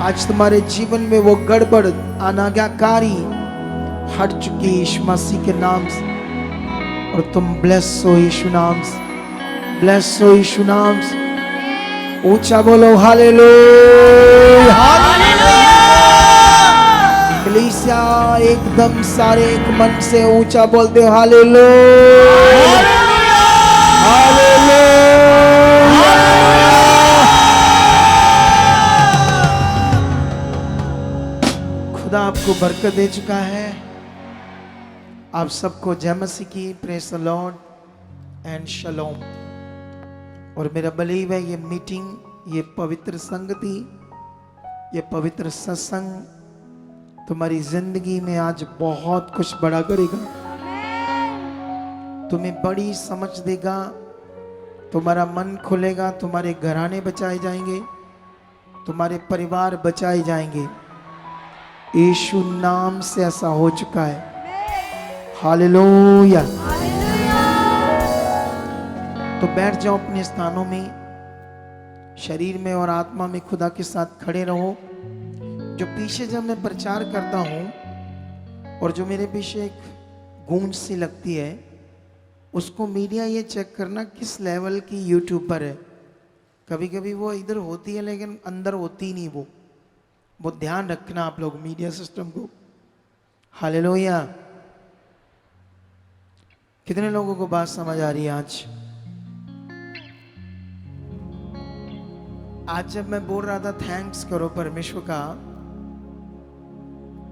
आज तुम्हारे जीवन में वो गड़बड़ अनाज्ञाकारी हट चुकी यीशु मसीह के नाम से, और तुम ब्लेस हो यीशु नाम से, ब्लेस हो यीशु नाम से। ऊंचा बोलो हालेलुया, हालेलुया। कलीसिया एकदम सारे एक मन से ऊंचा बोलते हो हालेलुया, हालेलुया। खुदा आपको बरकत दे चुका है। आप सबको जय मसीह की, प्रेज द लॉर्ड एंड शलोम। और मेरा बिलीव है ये मीटिंग, ये पवित्र संगति, ये पवित्र सत्संग तुम्हारी जिंदगी में आज बहुत कुछ बड़ा करेगा, तुम्हें बड़ी समझ देगा, तुम्हारा मन खुलेगा, तुम्हारे घराने बचाए जाएंगे, तुम्हारे परिवार बचाए जाएंगे। यीशु नाम से ऐसा हो चुका है। हालेलुया। तो बैठ जाओ अपने स्थानों में, शरीर में और आत्मा में खुदा के साथ खड़े रहो। जो पीछे जब मैं प्रचार करता हूं और जो मेरे पीछे एक गूंज सी लगती है, उसको मीडिया ये चेक करना किस लेवल की यूट्यूब पर है। कभी कभी वो इधर होती है लेकिन अंदर होती नहीं। वो ध्यान रखना आप लोग मीडिया सिस्टम को। हालेलुया। कितने लोगों को बात समझ आ रही है आज जब मैं बोल रहा था थैंक्स करो परमेश्वर का,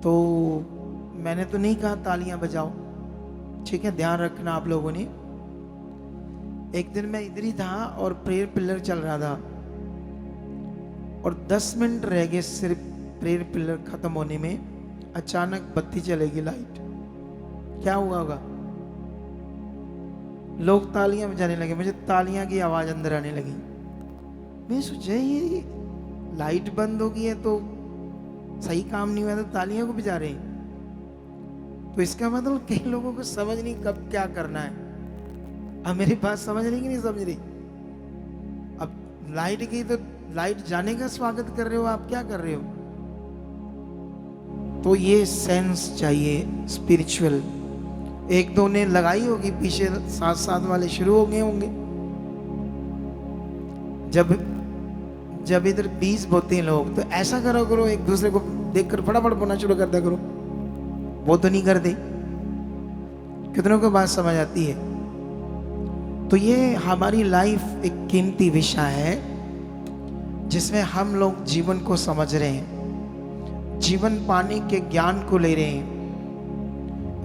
तो मैंने तो नहीं कहा तालियां बजाओ, ठीक है, ध्यान रखना आप लोगों ने। एक दिन मैं इधर ही था और प्रेयर पिलर चल रहा था और 10 मिनट रह गए सिर्फ प्रेयर पिलर खत्म होने में। अचानक बत्ती चलेगी, लाइट। क्या हुआ होगा? लोग तालियां बजाने लगे, मुझे तालियां की आवाज अंदर आने लगी। मैं सोचा ये लाइट बंद हो गई है तो सही काम नहीं हुआ, तो तालियां को बजा रहे हैं। तो इसका मतलब कई लोगों को समझ नहीं कब क्या करना है। अब मेरी बात समझ रही कि नहीं समझ रही? अब लाइट गई तो लाइट जाने का स्वागत कर रहे हो, आप क्या कर रहे हो? तो ये सेंस चाहिए स्पिरिचुअल। एक दो ने लगाई होगी पीछे, साथ साथ वाले शुरू हो गए होंगे। जब इधर 20 बोते हैं लोग, तो ऐसा करो करो, एक दूसरे को देखकर फटाफट बोलना शुरू कर दिया करो। वो तो नहीं करते। कितनों को बात समझ आती है? तो ये हमारी लाइफ एक कीमती विषय है जिसमें हम लोग जीवन को समझ रहे हैं, जीवन पाने के ज्ञान को ले रहे हैं।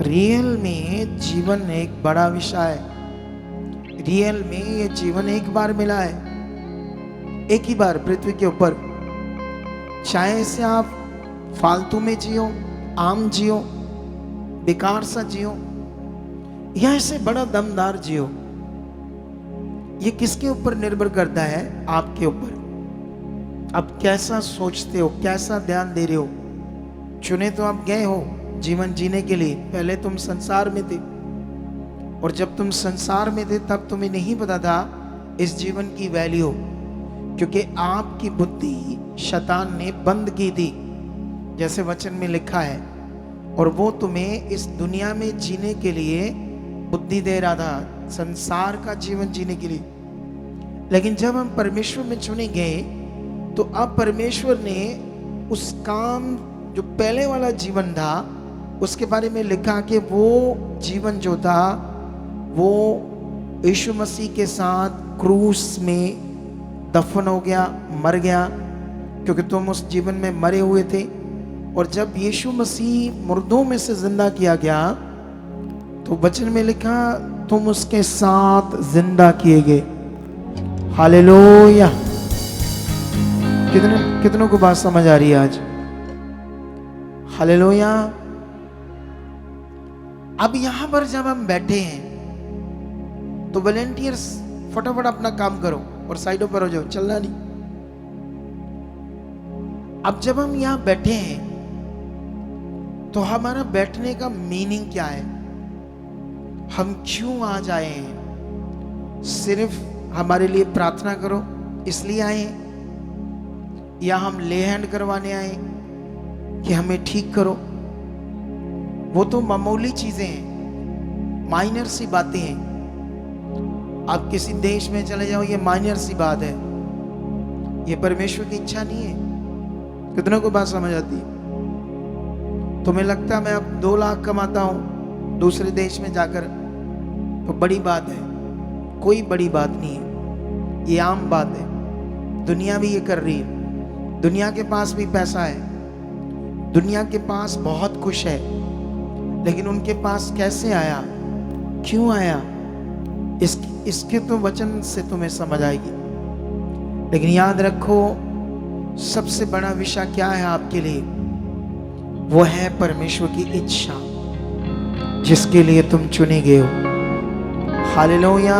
रियल में जीवन एक बड़ा विषय है। रियल में ये जीवन एक बार मिला है, एक ही बार पृथ्वी के ऊपर। चाहे इसे आप फालतू में जियो, आम जियो, बेकार सा जियो, या इसे बड़ा दमदार जियो, ये किसके ऊपर निर्भर करता है? आपके ऊपर। आप कैसा सोचते हो, कैसा ध्यान दे रहे हो। चुने तो आप गए हो जीवन जीने के लिए। पहले तुम संसार में थे, और जब तुम संसार में थे तब तुम्हें नहीं पता था इस जीवन की वैल्यू, क्योंकि आपकी बुद्धि शैतान ने बंद की थी, जैसे वचन में लिखा है। और वो तुम्हें इस दुनिया में जीने के लिए बुद्धि दे रहा था, संसार का जीवन जीने के लिए। लेकिन जब हम परमेश्वर में चुने गए, तो अब परमेश्वर ने उस काम, जो पहले वाला जीवन था, उसके बारे में लिखा कि वो जीवन जो था वो यीशु मसीह के साथ क्रूस में दफन हो गया, मर गया, क्योंकि तुम उस जीवन में मरे हुए थे। और जब यीशु मसीह मुर्दों में से जिंदा किया गया, तो वचन में लिखा तुम उसके साथ जिंदा किए गए। हालेलुया। कितनों को बात समझ आ रही है आज? हालेलुया। अब यहां पर जब हम बैठे हैं, तो वॉलेंटियर्स फटाफट अपना काम करो और साइडों पर हो जाओ, चलना नहीं। अब जब हम यहां बैठे हैं, तो हमारा बैठने का मीनिंग क्या है? हम क्यों आज आए हैं? सिर्फ हमारे लिए प्रार्थना करो इसलिए आए हैं? या हम ले हैंड करवाने आए कि हमें ठीक करो। वो तो मामूली चीजें हैं, माइनर सी बातें हैं। आप किसी देश में चले जाओ, ये माइनर सी बात है, ये परमेश्वर की इच्छा नहीं है। कितनों को बात समझ आती है? तुम्हें लगता है मैं अब 2 लाख कमाता हूं दूसरे देश में जाकर तो बड़ी बात है? कोई बड़ी बात नहीं है, ये आम बात है। दुनिया भी ये कर रही है। दुनिया के पास भी पैसा है, दुनिया के पास बहुत कुछ है, लेकिन उनके पास कैसे आया, क्यों आया, इसके तो वचन से तुम्हें समझ आएगी। लेकिन याद रखो, सबसे बड़ा विषय क्या है आपके लिए? वो है परमेश्वर की इच्छा, जिसके लिए तुम चुने गए हो। हालेलुया।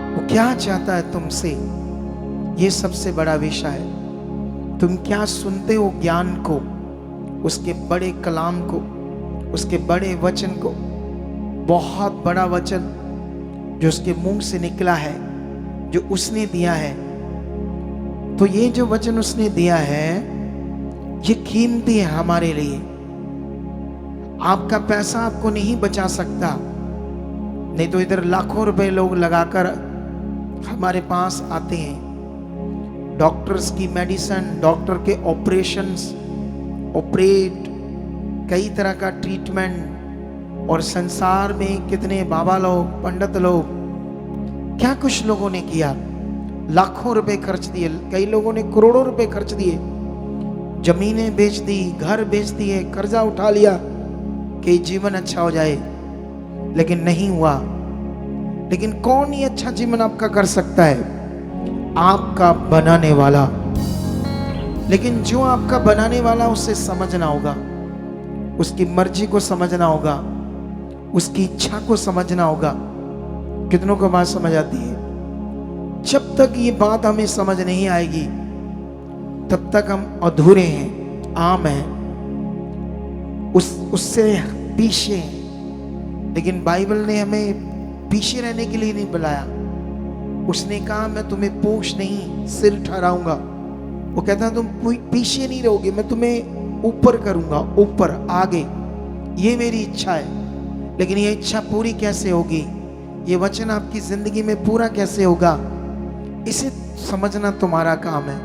वो क्या चाहता है तुमसे, ये सबसे बड़ा विषय है। तुम क्या सुनते हो ज्ञान को, उसके बड़े कलाम को, उसके बड़े वचन को। बहुत बड़ा वचन जो उसके मुंह से निकला है, जो उसने दिया है। तो ये जो वचन उसने दिया है, ये कीमती है हमारे लिए। आपका पैसा आपको नहीं बचा सकता, नहीं तो इधर लाखों रुपए लोग लगाकर हमारे पास आते हैं। डॉक्टर्स की मेडिसिन, डॉक्टर के ऑपरेशंस, ऑपरेट, कई तरह का ट्रीटमेंट, और संसार में कितने बाबा लोग, पंडित लोग, क्या कुछ लोगों ने किया। लाखों रुपए खर्च दिए, कई लोगों ने करोड़ों रुपए खर्च दिए, जमीनें बेच दी, घर बेच दिए, कर्जा उठा लिया कि जीवन अच्छा हो जाए, लेकिन नहीं हुआ। लेकिन कौन ये अच्छा जीवन आपका कर सकता है? आपका बनाने वाला। लेकिन जो आपका बनाने वाला, उसे समझना होगा, उसकी मर्जी को समझना होगा, उसकी इच्छा को समझना होगा। कितनों को बात समझ आती है? जब तक ये बात हमें समझ नहीं आएगी, तब तक हम अधूरे हैं, आम हैं, उससे पीछे हैं। लेकिन बाइबल ने हमें पीछे रहने के लिए नहीं बुलाया। उसने कहा मैं तुम्हें पूंछ नहीं, सिर ठहराऊंगा। वो कहता है तुम पीछे नहीं रहोगे, मैं तुम्हें ऊपर करूंगा, ऊपर, आगे। ये मेरी इच्छा है। लेकिन ये इच्छा पूरी कैसे होगी, ये वचन आपकी जिंदगी में पूरा कैसे होगा, इसे समझना तुम्हारा काम है,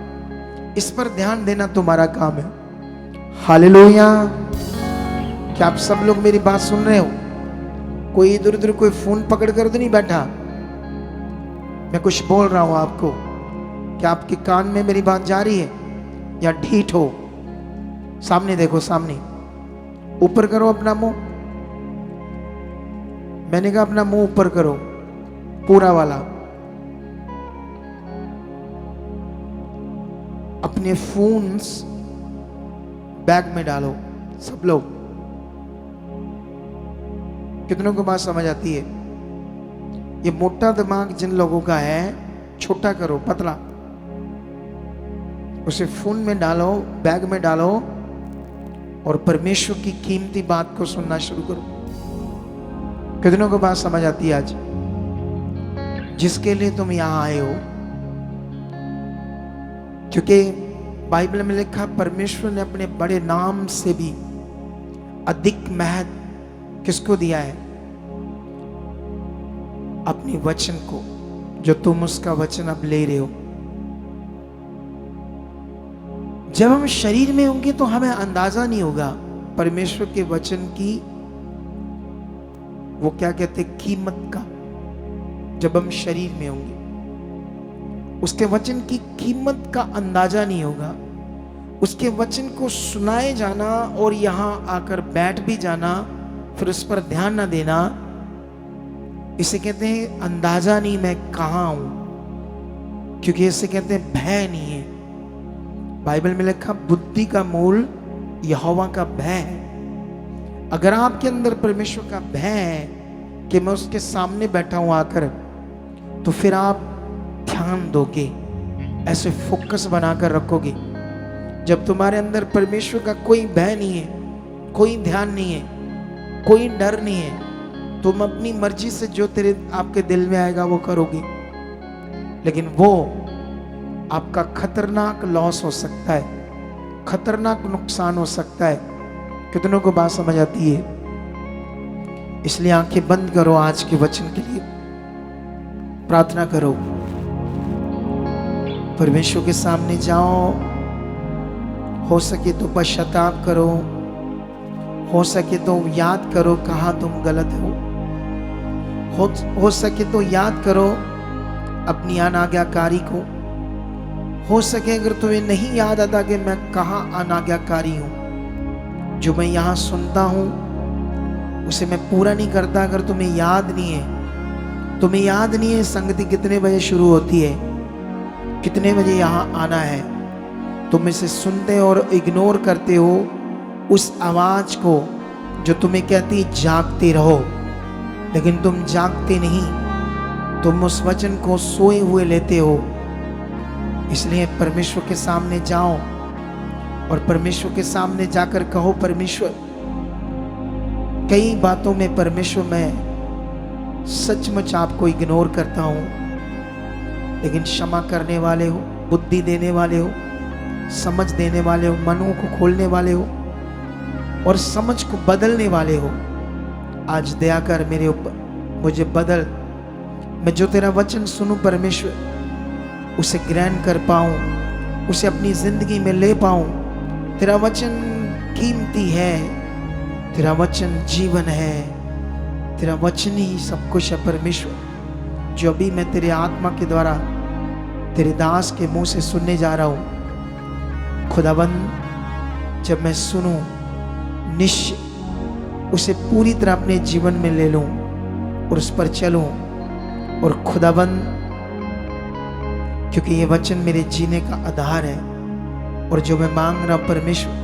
इस पर ध्यान देना तुम्हारा काम है। हालेलुया। क्या आप सब लोग मेरी बात सुन रहे हो? कोई इधर उधर कोई फोन पकड़ कर तो नहीं बैठा? मैं कुछ बोल रहा हूं आपको, क्या आपके कान में मेरी बात जा रही है या ढीठ हो? सामने देखो, सामने, ऊपर करो अपना मुंह। मैंने कहा अपना मुंह ऊपर करो, पूरा वाला। अपने फोन्स बैग में डालो, सब लोग। कितनों को बात समझ आती है? ये मोटा दिमाग जिन लोगों का है, छोटा करो, पतला, उसे फोन में डालो, बैग में डालो, और परमेश्वर की कीमती बात को सुनना शुरू करो। कितनों को बात समझ आती है? आज जिसके लिए तुम यहां आए हो, क्योंकि बाइबल में लिखा, परमेश्वर ने अपने बड़े नाम से भी अधिक महत्व किसको दिया है? अपने वचन को, जो तुम उसका वचन अब ले रहे हो। जब हम शरीर में होंगे तो हमें अंदाजा नहीं होगा परमेश्वर के वचन की, वो क्या कहते, कीमत का। जब हम शरीर में होंगे, उसके वचन की कीमत का अंदाजा नहीं होगा। उसके वचन को सुनाए जाना और यहां आकर बैठ भी जाना, फिर उस पर ध्यान ना देना, इसे कहते हैं अंदाजा नहीं मैं कहां हूं। क्योंकि इसे कहते हैं भय नहीं है। बाइबल में लिखा, बुद्धि का मूल यहोवा का भय है। अगर आपके अंदर परमेश्वर का भय है कि मैं उसके सामने बैठा हूं आकर, तो फिर आप ध्यान दोगे, ऐसे फोकस बनाकर रखोगे। जब तुम्हारे अंदर परमेश्वर का कोई भय नहीं है, कोई ध्यान नहीं है, कोई डर नहीं है, तुम अपनी मर्जी से जो तेरे आपके दिल में आएगा वो करोगे। लेकिन वो आपका खतरनाक लॉस हो सकता है, खतरनाक नुकसान हो सकता है। कितनों को बात समझ आती है? इसलिए आंखें बंद करो, आज के वचन के लिए प्रार्थना करो, परमेश्वर के सामने जाओ। हो सके तो पश्चाताप करो, हो सके तो याद करो कहाँ तुम गलत हो सके तो याद करो अपनी अनाज्ञाकारी को। हो सके अगर तुम्हें नहीं याद आता कि मैं कहाँ अनाज्ञाकारी हूँ, जो मैं यहाँ सुनता हूँ उसे मैं पूरा नहीं करता, अगर तुम्हें याद नहीं है, तुम्हें याद नहीं है संगति कितने बजे शुरू होती है, कितने बजे यहाँ आना है, तुम इसे सुनते और इग्नोर करते हो उस आवाज को जो तुम्हें कहती जागते रहो, लेकिन तुम जागते नहीं, तुम उस वचन को सोए हुए लेते हो। इसलिए परमेश्वर के सामने जाओ और परमेश्वर के सामने जाकर कहो, परमेश्वर कई बातों में परमेश्वर मैं सचमुच आपको इग्नोर करता हूं, लेकिन क्षमा करने वाले हो, बुद्धि देने वाले हो, समझ देने वाले हो, मनों को खोलने वाले हो और समझ को बदलने वाले हो। आज दया कर मेरे ऊपर, मुझे बदल, मैं जो तेरा वचन सुनूं परमेश्वर उसे ग्रहण कर पाऊं, उसे अपनी जिंदगी में ले पाऊं। तेरा वचन कीमती है, तेरा वचन जीवन है, तेरा वचन ही सब कुछ है परमेश्वर, जो अभी मैं तेरे आत्मा के द्वारा तेरे दास के मुंह से सुनने जा रहा हूं। खुदाबंद जब मैं सुनूं, निश्चय उसे पूरी तरह अपने जीवन में ले लूं और उस पर चलूं। और खुदाबंद, क्योंकि ये वचन मेरे जीने का आधार है, और जो मैं मांग रहा हूं परमेश्वर,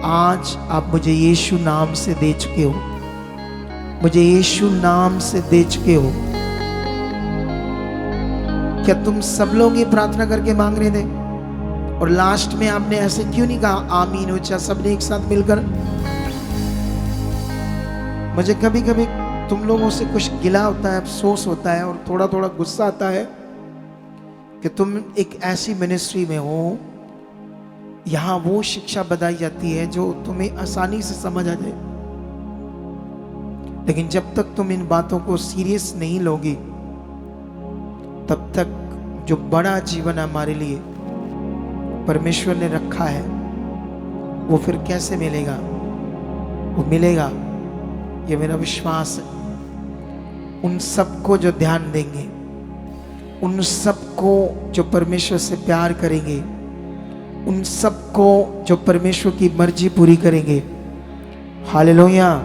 आज आप मुझे यीशु नाम से दे चुके हो, मुझे यीशु नाम से दे चुके हो। क्या तुम सब लोग ये प्रार्थना करके मांग रहे थे? और लास्ट में आपने ऐसे क्यों नहीं कहा आमीन ऊंचा सबने एक साथ मिलकर? मुझे कभी कभी तुम लोगों से कुछ गिला होता है, अफसोस होता है और थोड़ा थोड़ा गुस्सा आता है कि तुम एक ऐसी मिनिस्ट्री में हो, यहां वो शिक्षा बताई जाती है जो तुम्हें आसानी से समझ आ जाए, लेकिन जब तक तुम इन बातों को सीरियस नहीं लोगी, तब तक जो बड़ा जीवन हमारे लिए परमेश्वर ने रखा है वो फिर कैसे मिलेगा? वो मिलेगा, ये मेरा विश्वास है। उन सबको जो ध्यान देंगे, उन सबको जो परमेश्वर से प्यार करेंगे, उन सबको जो परमेश्वर की मर्जी पूरी करेंगे। हालेलुया।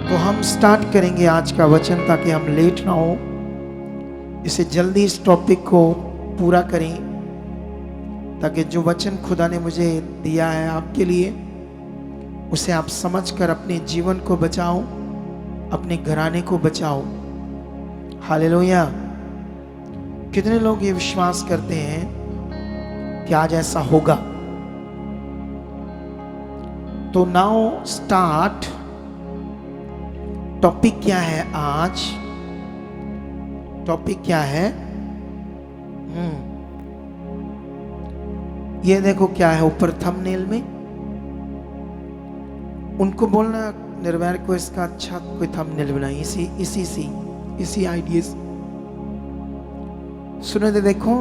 तो हम स्टार्ट करेंगे आज का वचन, ताकि हम लेट ना हो, इसे जल्दी इस टॉपिक को पूरा करें, ताकि जो वचन खुदा ने मुझे दिया है आपके लिए, उसे आप समझकर अपने जीवन को बचाओ, अपने घराने को बचाओ। हालेलुया। कितने लोग ये विश्वास करते हैं कि आज ऐसा होगा? तो नाउ स्टार्ट। टॉपिक क्या है आज? टॉपिक क्या है? ये देखो क्या है ऊपर थंबनेल में। उनको बोलना निर्वैर को इसका अच्छा कोई थंबनेल बनाई, इसी आइडिया। सुनो दे, देखो,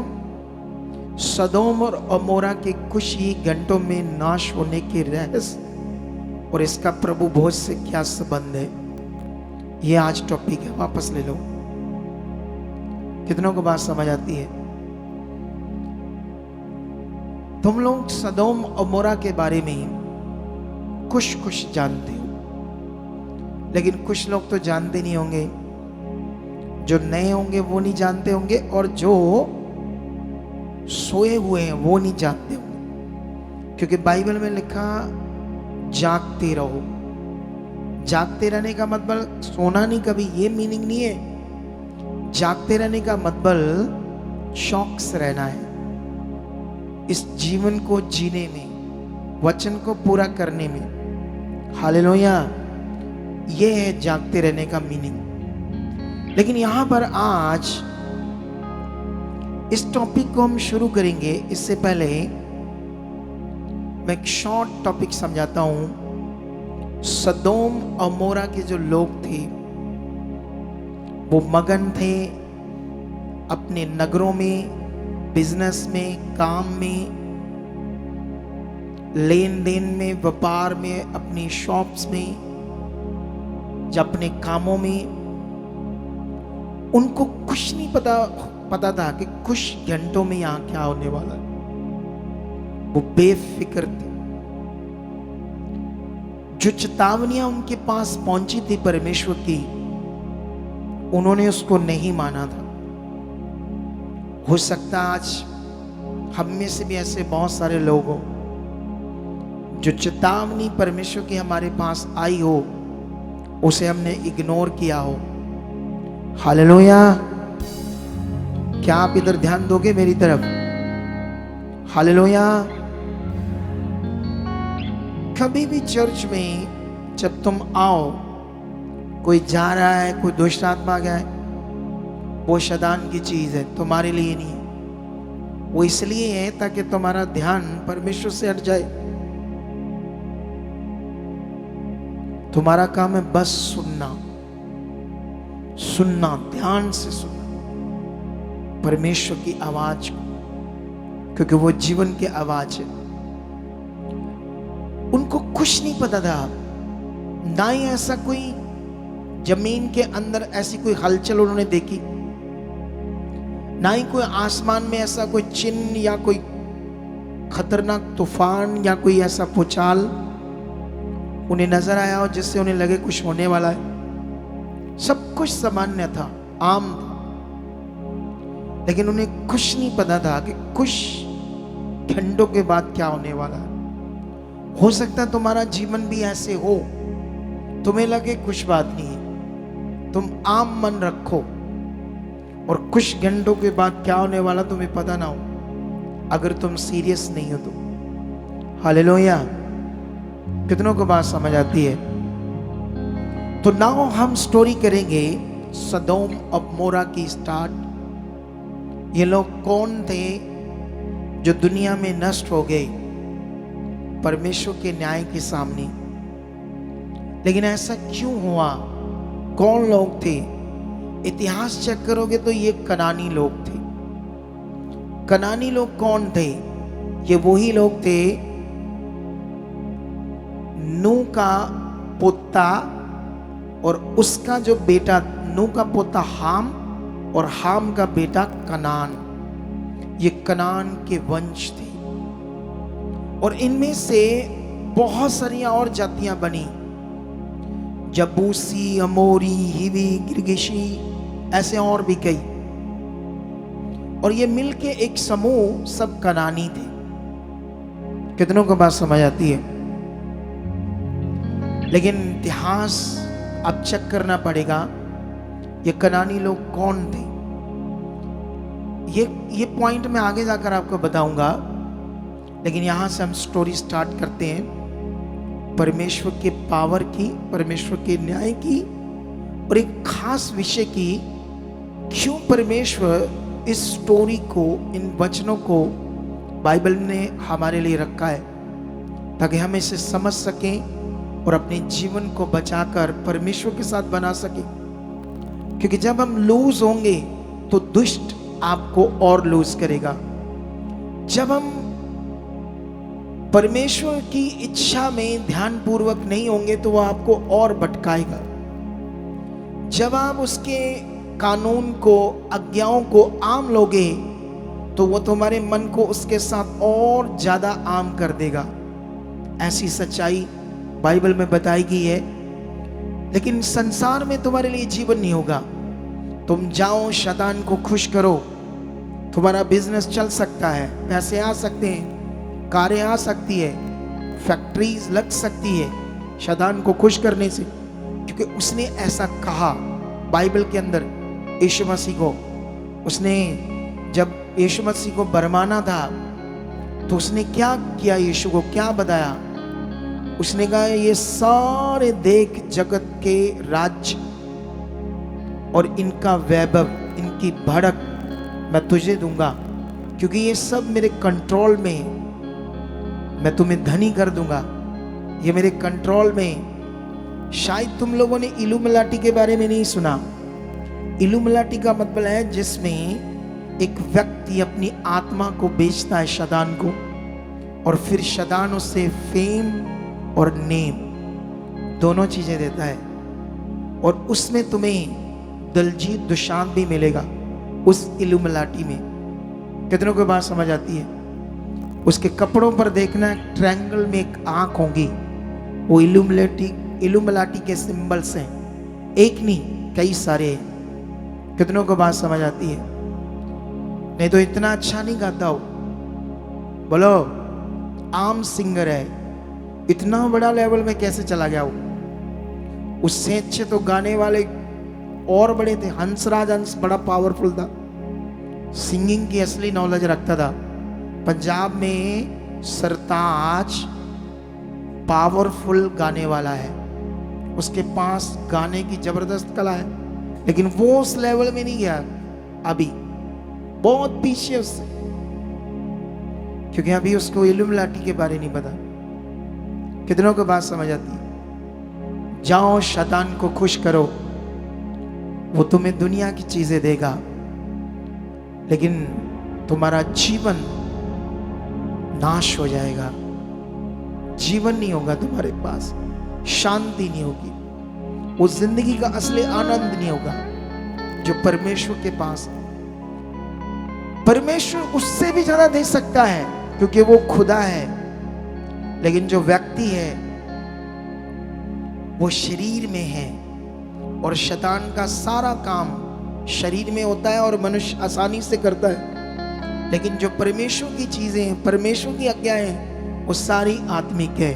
सदोम और अमोरा के कुछ ही घंटों में नाश होने के रहस्य और इसका प्रभु भोज से क्या संबंध है, ये आज टॉपिक है। वापस ले लो। कितनों को बात समझ आती है? तुम लोग सदोम और अमोरा के बारे में कुछ जानते हो, लेकिन कुछ लोग तो जानते नहीं होंगे। जो नए होंगे वो नहीं जानते होंगे, और जो सोए हुए हैं वो नहीं जानते होंगे, क्योंकि बाइबल में लिखा जागते रहो। जागते रहने का मतलब सोना नहीं कभी, ये मीनिंग नहीं है। जागते रहने का मतलब शौक से रहना है, इस जीवन को जीने में, वचन को पूरा करने में। हालेलुया। ये है जागते रहने का मीनिंग। लेकिन यहां पर आज इस टॉपिक को हम शुरू करेंगे, इससे पहले मैं एक शॉर्ट टॉपिक समझाता हूं। सदोम और मोरा के जो लोग थे वो मगन थे अपने नगरों में, बिजनेस में, काम में, लेन देन में, व्यापार में, अपनी शॉप्स में, अपने कामों में। उनको कुछ नहीं पता था कि कुछ घंटों में यहां क्या होने वाला है। वो बेफिक्र थे। जो चेतावनियां उनके पास पहुंची थी परमेश्वर की, उन्होंने उसको नहीं माना था। हो सकता आज हम में से भी ऐसे बहुत सारे लोग हो जो चेतावनी परमेश्वर की हमारे पास आई हो, उसे हमने इग्नोर किया हो। हालेलुया। क्या आप इधर ध्यान दोगे मेरी तरफ? हालेलुया। कभी भी चर्च में जब तुम आओ, कोई जा रहा है, कोई दुष्ट आत्मा गया है, वो शैतान की चीज है, तुम्हारे लिए नहीं है। वो इसलिए है ताकि तुम्हारा ध्यान परमेश्वर से हट जाए। तुम्हारा काम है बस सुनना, ध्यान से सुनना परमेश्वर की आवाज को, क्योंकि वो जीवन की आवाज है। उनको कुछ नहीं पता था, ना ही ऐसा कोई जमीन के अंदर ऐसी कोई हलचल उन्होंने देखी, ना ही कोई आसमान में ऐसा कोई चिन्ह या कोई खतरनाक तूफान या कोई ऐसा भूचाल उन्हें नजर आया हो जिससे उन्हें लगे कुछ होने वाला है। सब कुछ सामान्य था, आम था, लेकिन उन्हें कुछ नहीं पता था कि कुछ घंटों के बाद क्या होने वाला है। हो सकता है तुम्हारा जीवन भी ऐसे हो, तुम्हें लगे कुछ बात नहीं है, तुम आम मन रखो और कुछ घंटों के बाद क्या होने वाला तुम्हें पता ना हो, अगर तुम सीरियस नहीं हो तो। हालेलुया। कितनों को बात समझ आती है? तो नाउ हम स्टोरी करेंगे सदोम और मोरा की स्टार्ट। ये लोग कौन थे जो दुनिया में नष्ट हो गए परमेश्वर के न्याय के सामने? लेकिन ऐसा क्यों हुआ? कौन लोग थे? इतिहास चेक करोगे तो ये कनानी लोग थे। कनानी लोग कौन थे? ये वही लोग थे नूह का पोता और उसका जो बेटा, नूह का पोता हाम और हाम का बेटा कनान। ये कनान के वंश थे और इनमें से बहुत सारी और जातियां बनी, जबूसी, अमोरी, हिवी, गिरगिशी, ऐसे और भी कई। और ये मिलके एक समूह सब कनानी थे। कितनों को बात समझ आती है? लेकिन इतिहास अब चेक करना पड़ेगा, ये कनानी लोग कौन थे। ये पॉइंट मैं आगे जाकर आपको बताऊंगा, लेकिन यहां से हम स्टोरी स्टार्ट करते हैं परमेश्वर के पावर की, परमेश्वर के न्याय की और एक खास विषय की। क्यों परमेश्वर इस स्टोरी को, इन वचनों को बाइबल ने हमारे लिए रखा है, ताकि हम इसे समझ सकें और अपने जीवन को बचाकर परमेश्वर के साथ बना सके। क्योंकि जब हम लूज होंगे तो दुष्ट आपको और लूज करेगा। जब हम परमेश्वर की इच्छा में ध्यानपूर्वक नहीं होंगे तो वह आपको और भटकाएगा। जब आप उसके कानून को, आज्ञाओं को आम लोगे तो वो तुम्हारे मन को उसके साथ और ज्यादा आम कर देगा। ऐसी सच्चाई बाइबल में बताई गई है। लेकिन संसार में तुम्हारे लिए जीवन नहीं होगा। तुम जाओ, शैतान को खुश करो, तुम्हारा बिजनेस चल सकता है, पैसे आ सकते हैं, कारें आ सकती है, फैक्ट्रीज लग सकती है शैतान को खुश करने से, क्योंकि उसने ऐसा कहा बाइबल के अंदर। यीशु मसीह को, उसने जब यीशु मसीह को बरमाना था तो उसने क्या किया? यीशु को क्या बताया? उसने कहा ये सारे देख जगत के राज्य और इनका वैभव, इनकी भड़क मैं तुझे दूंगा, क्योंकि ये सब मेरे कंट्रोल में है। मैं तुम्हें धनी कर दूंगा, ये मेरे कंट्रोल में है। शायद तुम लोगों ने इल्लुमिनाटी के बारे में नहीं सुना। इल्लुमिनाटी का मतलब है जिसमें एक व्यक्ति अपनी आत्मा को बेचता है शैतान को, और फिर शैतान उससे फेम और नेम दोनों चीजें देता है, और उसमें तुम्हें दिलजीत दोसांझ भी मिलेगा उस इल्लुमिनाटी में। कितनों को बात समझ आती है? उसके कपड़ों पर देखना ट्रायंगल में एक आंख होगी, वो इल्लुमिनाटी के सिंबल्स हैं, एक नहीं कई सारे हैं। कितनों को बात समझ आती है? नहीं तो इतना अच्छा नहीं गाता हो, बोलो आम सिंगर है, इतना बड़ा लेवल में कैसे चला गया वो? उससे अच्छे तो गाने वाले और बड़े थे। हंसराज हंस बड़ा पावरफुल था, सिंगिंग की असली नॉलेज रखता था। पंजाब में सरताज पावरफुल गाने वाला है, उसके पास गाने की जबरदस्त कला है, लेकिन वो उस लेवल में नहीं गया अभी, बहुत पीछे उससे, क्योंकि अभी उसको इल्लुमिनाटी के बारे नहीं पता। कितनों को बात समझ आती है? जाओ शैतान को खुश करो, वो तुम्हें दुनिया की चीजें देगा, लेकिन तुम्हारा जीवन नाश हो जाएगा। जीवन नहीं होगा तुम्हारे पास, शांति नहीं होगी, वो जिंदगी का असली आनंद नहीं होगा जो परमेश्वर के पास है। परमेश्वर उससे भी ज्यादा दे सकता है क्योंकि वो खुदा है, लेकिन जो व्यक्ति है वो शरीर में है, और शैतान का सारा काम शरीर में होता है और मनुष्य आसानी से करता है। लेकिन जो परमेश्वर की चीजें हैं, परमेश्वर की आज्ञाएं हैं, वो सारी आत्मिक है,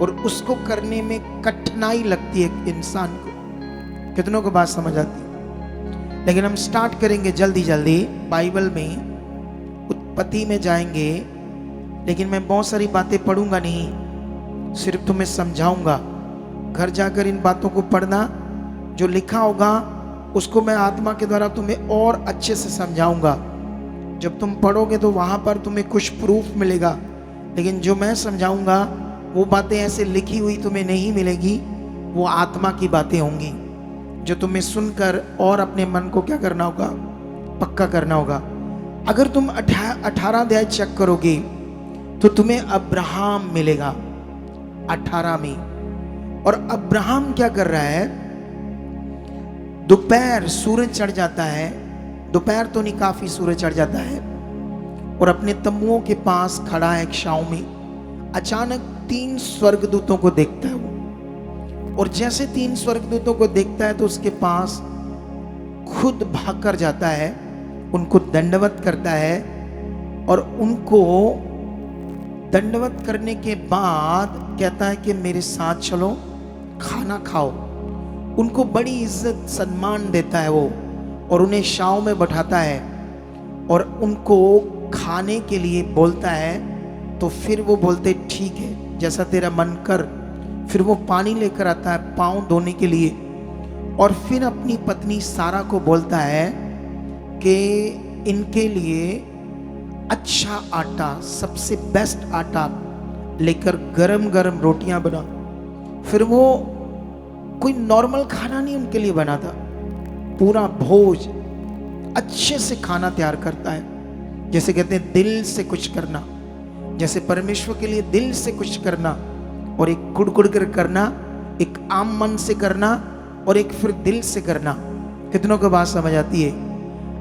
और उसको करने में कठिनाई लगती है इंसान को। कितनों को बात समझ आती है? लेकिन हम स्टार्ट करेंगे जल्दी जल्दी। बाइबल में उत्पत्ति में जाएंगे, लेकिन मैं बहुत सारी बातें पढ़ूंगा नहीं, सिर्फ तुम्हें समझाऊंगा। घर जाकर इन बातों को पढ़ना, जो लिखा होगा उसको मैं आत्मा के द्वारा तुम्हें और अच्छे से समझाऊंगा। जब तुम पढ़ोगे तो वहां पर तुम्हें कुछ प्रूफ मिलेगा, लेकिन जो मैं समझाऊंगा वो बातें ऐसे लिखी हुई तुम्हें नहीं मिलेगी, वो आत्मा की बातें होंगी जो तुम्हें सुनकर और अपने मन को क्या करना होगा, पक्का करना होगा। अगर तुम 18 अध्याय चेक करोगे तो तुम्हें अब्राहम मिलेगा 18 में। और अब्राहम क्या कर रहा है? दोपहर सूरज चढ़ जाता है, दोपहर तो नहीं काफी सूरज चढ़ जाता है, और अपने तंबुओं के पास खड़ा है एक छांव में। अचानक 3 स्वर्गदूतों को देखता है वो, और जैसे 3 स्वर्गदूतों को देखता है तो उसके पास खुद भाग कर जाता है, उनको दंडवत करता है, और उनको दंडवत करने के बाद कहता है कि मेरे साथ चलो, खाना खाओ। उनको बड़ी इज्जत सम्मान देता है वो, और उन्हें छांव में बैठाता है और उनको खाने के लिए बोलता है। तो फिर वो बोलते ठीक है, जैसा तेरा मन कर। फिर वो पानी लेकर आता है पाँव धोने के लिए, और फिर अपनी पत्नी सारा को बोलता है कि इनके लिए अच्छा आटा, सबसे बेस्ट आटा लेकर गरम गरम रोटियां बना। फिर वो कोई नॉर्मल खाना नहीं उनके लिए बनाता, पूरा भोज अच्छे से खाना तैयार करता है। जैसे कहते हैं दिल से कुछ करना, जैसे परमेश्वर के लिए दिल से कुछ करना, और एक कुड़ कर करना, एक आम मन से करना, और एक फिर दिल से करना। कितनों को बात समझ आती है?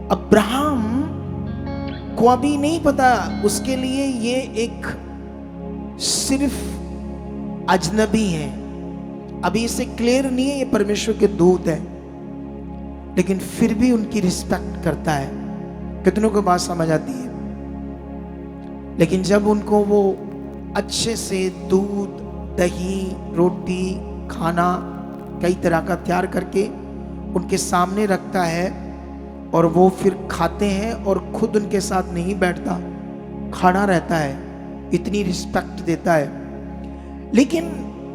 अब्राहम को अभी नहीं पता, उसके लिए ये एक सिर्फ अजनबी है, अभी इसे क्लियर नहीं है ये परमेश्वर के दूत है, लेकिन फिर भी उनकी रिस्पेक्ट करता है। कितनों को बात समझ आती है? लेकिन जब उनको वो अच्छे से दूध, दही, रोटी, खाना कई तरह का तैयार करके उनके सामने रखता है, और वो फिर खाते हैं, और खुद उनके साथ नहीं बैठता, खड़ा रहता है, इतनी रिस्पेक्ट देता है। लेकिन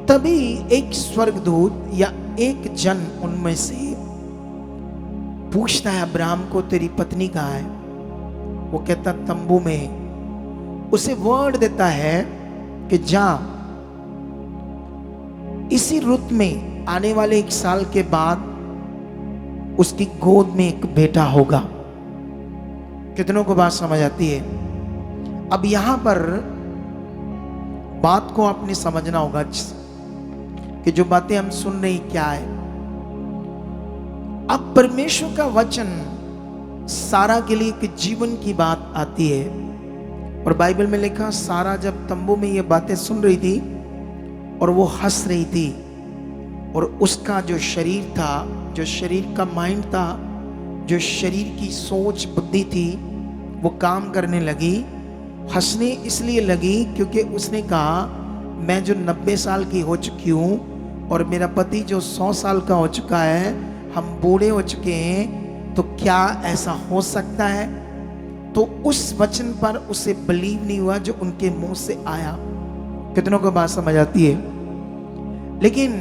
तभी एक स्वर्गदूत या एक जन उनमें से पूछता है अब्राहम को, तेरी पत्नी कहाँ है? वो कहता तंबू में, उसे वर्ड देता है कि जा, इसी रुत में आने वाले 1 साल के बाद उसकी गोद में एक बेटा होगा। कितनों को बात समझ आती है? अब यहां पर बात को आपने समझना होगा कि जो बातें हम सुन रहे क्या है। अब परमेश्वर का वचन सारा के लिए एक जीवन की बात आती है, और बाइबल में लिखा सारा जब तंबू में ये बातें सुन रही थी और वो हंस रही थी, और उसका जो शरीर था, जो शरीर का माइंड था, जो शरीर की सोच बुद्धि थी, वो काम करने लगी। हंसने इसलिए लगी क्योंकि उसने कहा मैं जो 90 साल की हो चुकी हूँ और मेरा पति जो 100 साल का हो चुका है, हम बूढ़े हो चुके हैं, तो क्या ऐसा हो सकता है? तो उस वचन पर उसे बिलीव नहीं हुआ जो उनके मुंह से आया। कितनों को बात समझ आती है? लेकिन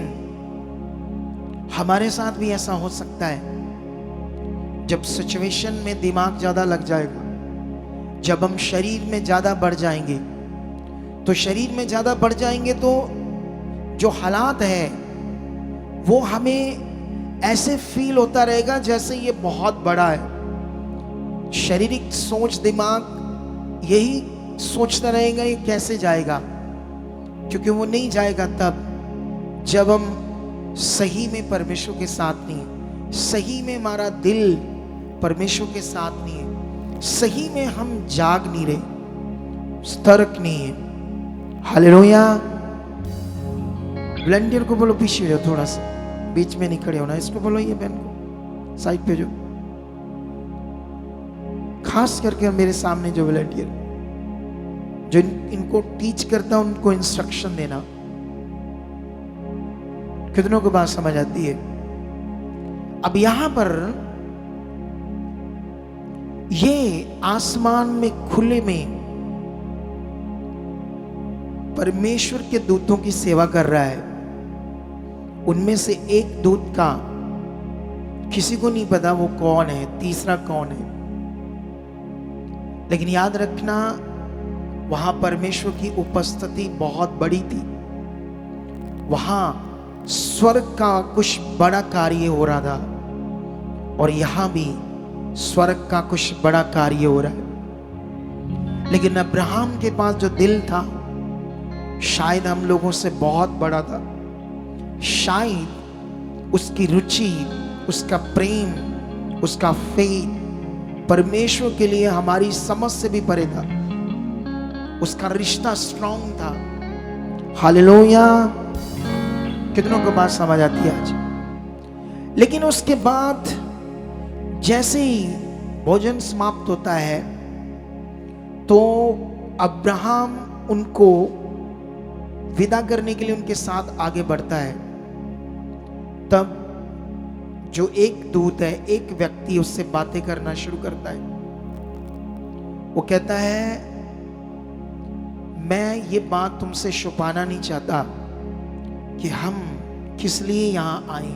हमारे साथ भी ऐसा हो सकता है, जब सिचुएशन में दिमाग ज्यादा लग जाएगा, जब हम शरीर में ज्यादा बढ़ जाएंगे, तो शरीर में ज्यादा बढ़ जाएंगे तो जो हालात है वो हमें ऐसे फील होता रहेगा जैसे ये बहुत बड़ा है। शारीरिक सोच दिमाग यही सोचता रहेगा ये कैसे जाएगा, क्योंकि वो नहीं जाएगा तब जब हम सही में परमेश्वर के साथ नहीं है, सही में हमारा दिल परमेश्वर के साथ नहीं है, सही में हम जाग नहीं रहे, सतर्क नहीं है। हालेलुया। वॉलंटियर को बोलो पीछे जाओ, थोड़ा सा बीच में नहीं खड़े होना। इसको बोलो ये बहन को साइड पे जो, खास करके मेरे सामने जो वॉलंटियर जो इनको टीच करता उनको इंस्ट्रक्शन देना। कितनों को बात समझ आती है? अब यहां पर ये आसमान में खुले में परमेश्वर के दूतों की सेवा कर रहा है। उनमें से एक दूत का किसी को नहीं पता वो कौन है, तीसरा कौन है, लेकिन याद रखना वहां परमेश्वर की उपस्थिति बहुत बड़ी थी। वहां स्वर्ग का कुछ बड़ा कार्य हो रहा था, और यहां भी स्वर्ग का कुछ बड़ा कार्य हो रहा है। लेकिन अब्राहम के पास जो दिल था शायद हम लोगों से बहुत बड़ा था। शायद उसकी रुचि, उसका प्रेम, उसका फेथ परमेश्वर के लिए हमारी समझ से भी परे था। उसका रिश्ता स्ट्रांग था। हालेलुया। कितनों को बात समझ आती है आज? लेकिन उसके बाद जैसे ही भोजन समाप्त होता है तो अब्राहम उनको विदा करने के लिए उनके साथ आगे बढ़ता है। तब जो एक दूत है, एक व्यक्ति उससे बातें करना शुरू करता है। वो कहता है मैं ये बात तुमसे छुपाना नहीं चाहता कि हम किस लिए यहां आए,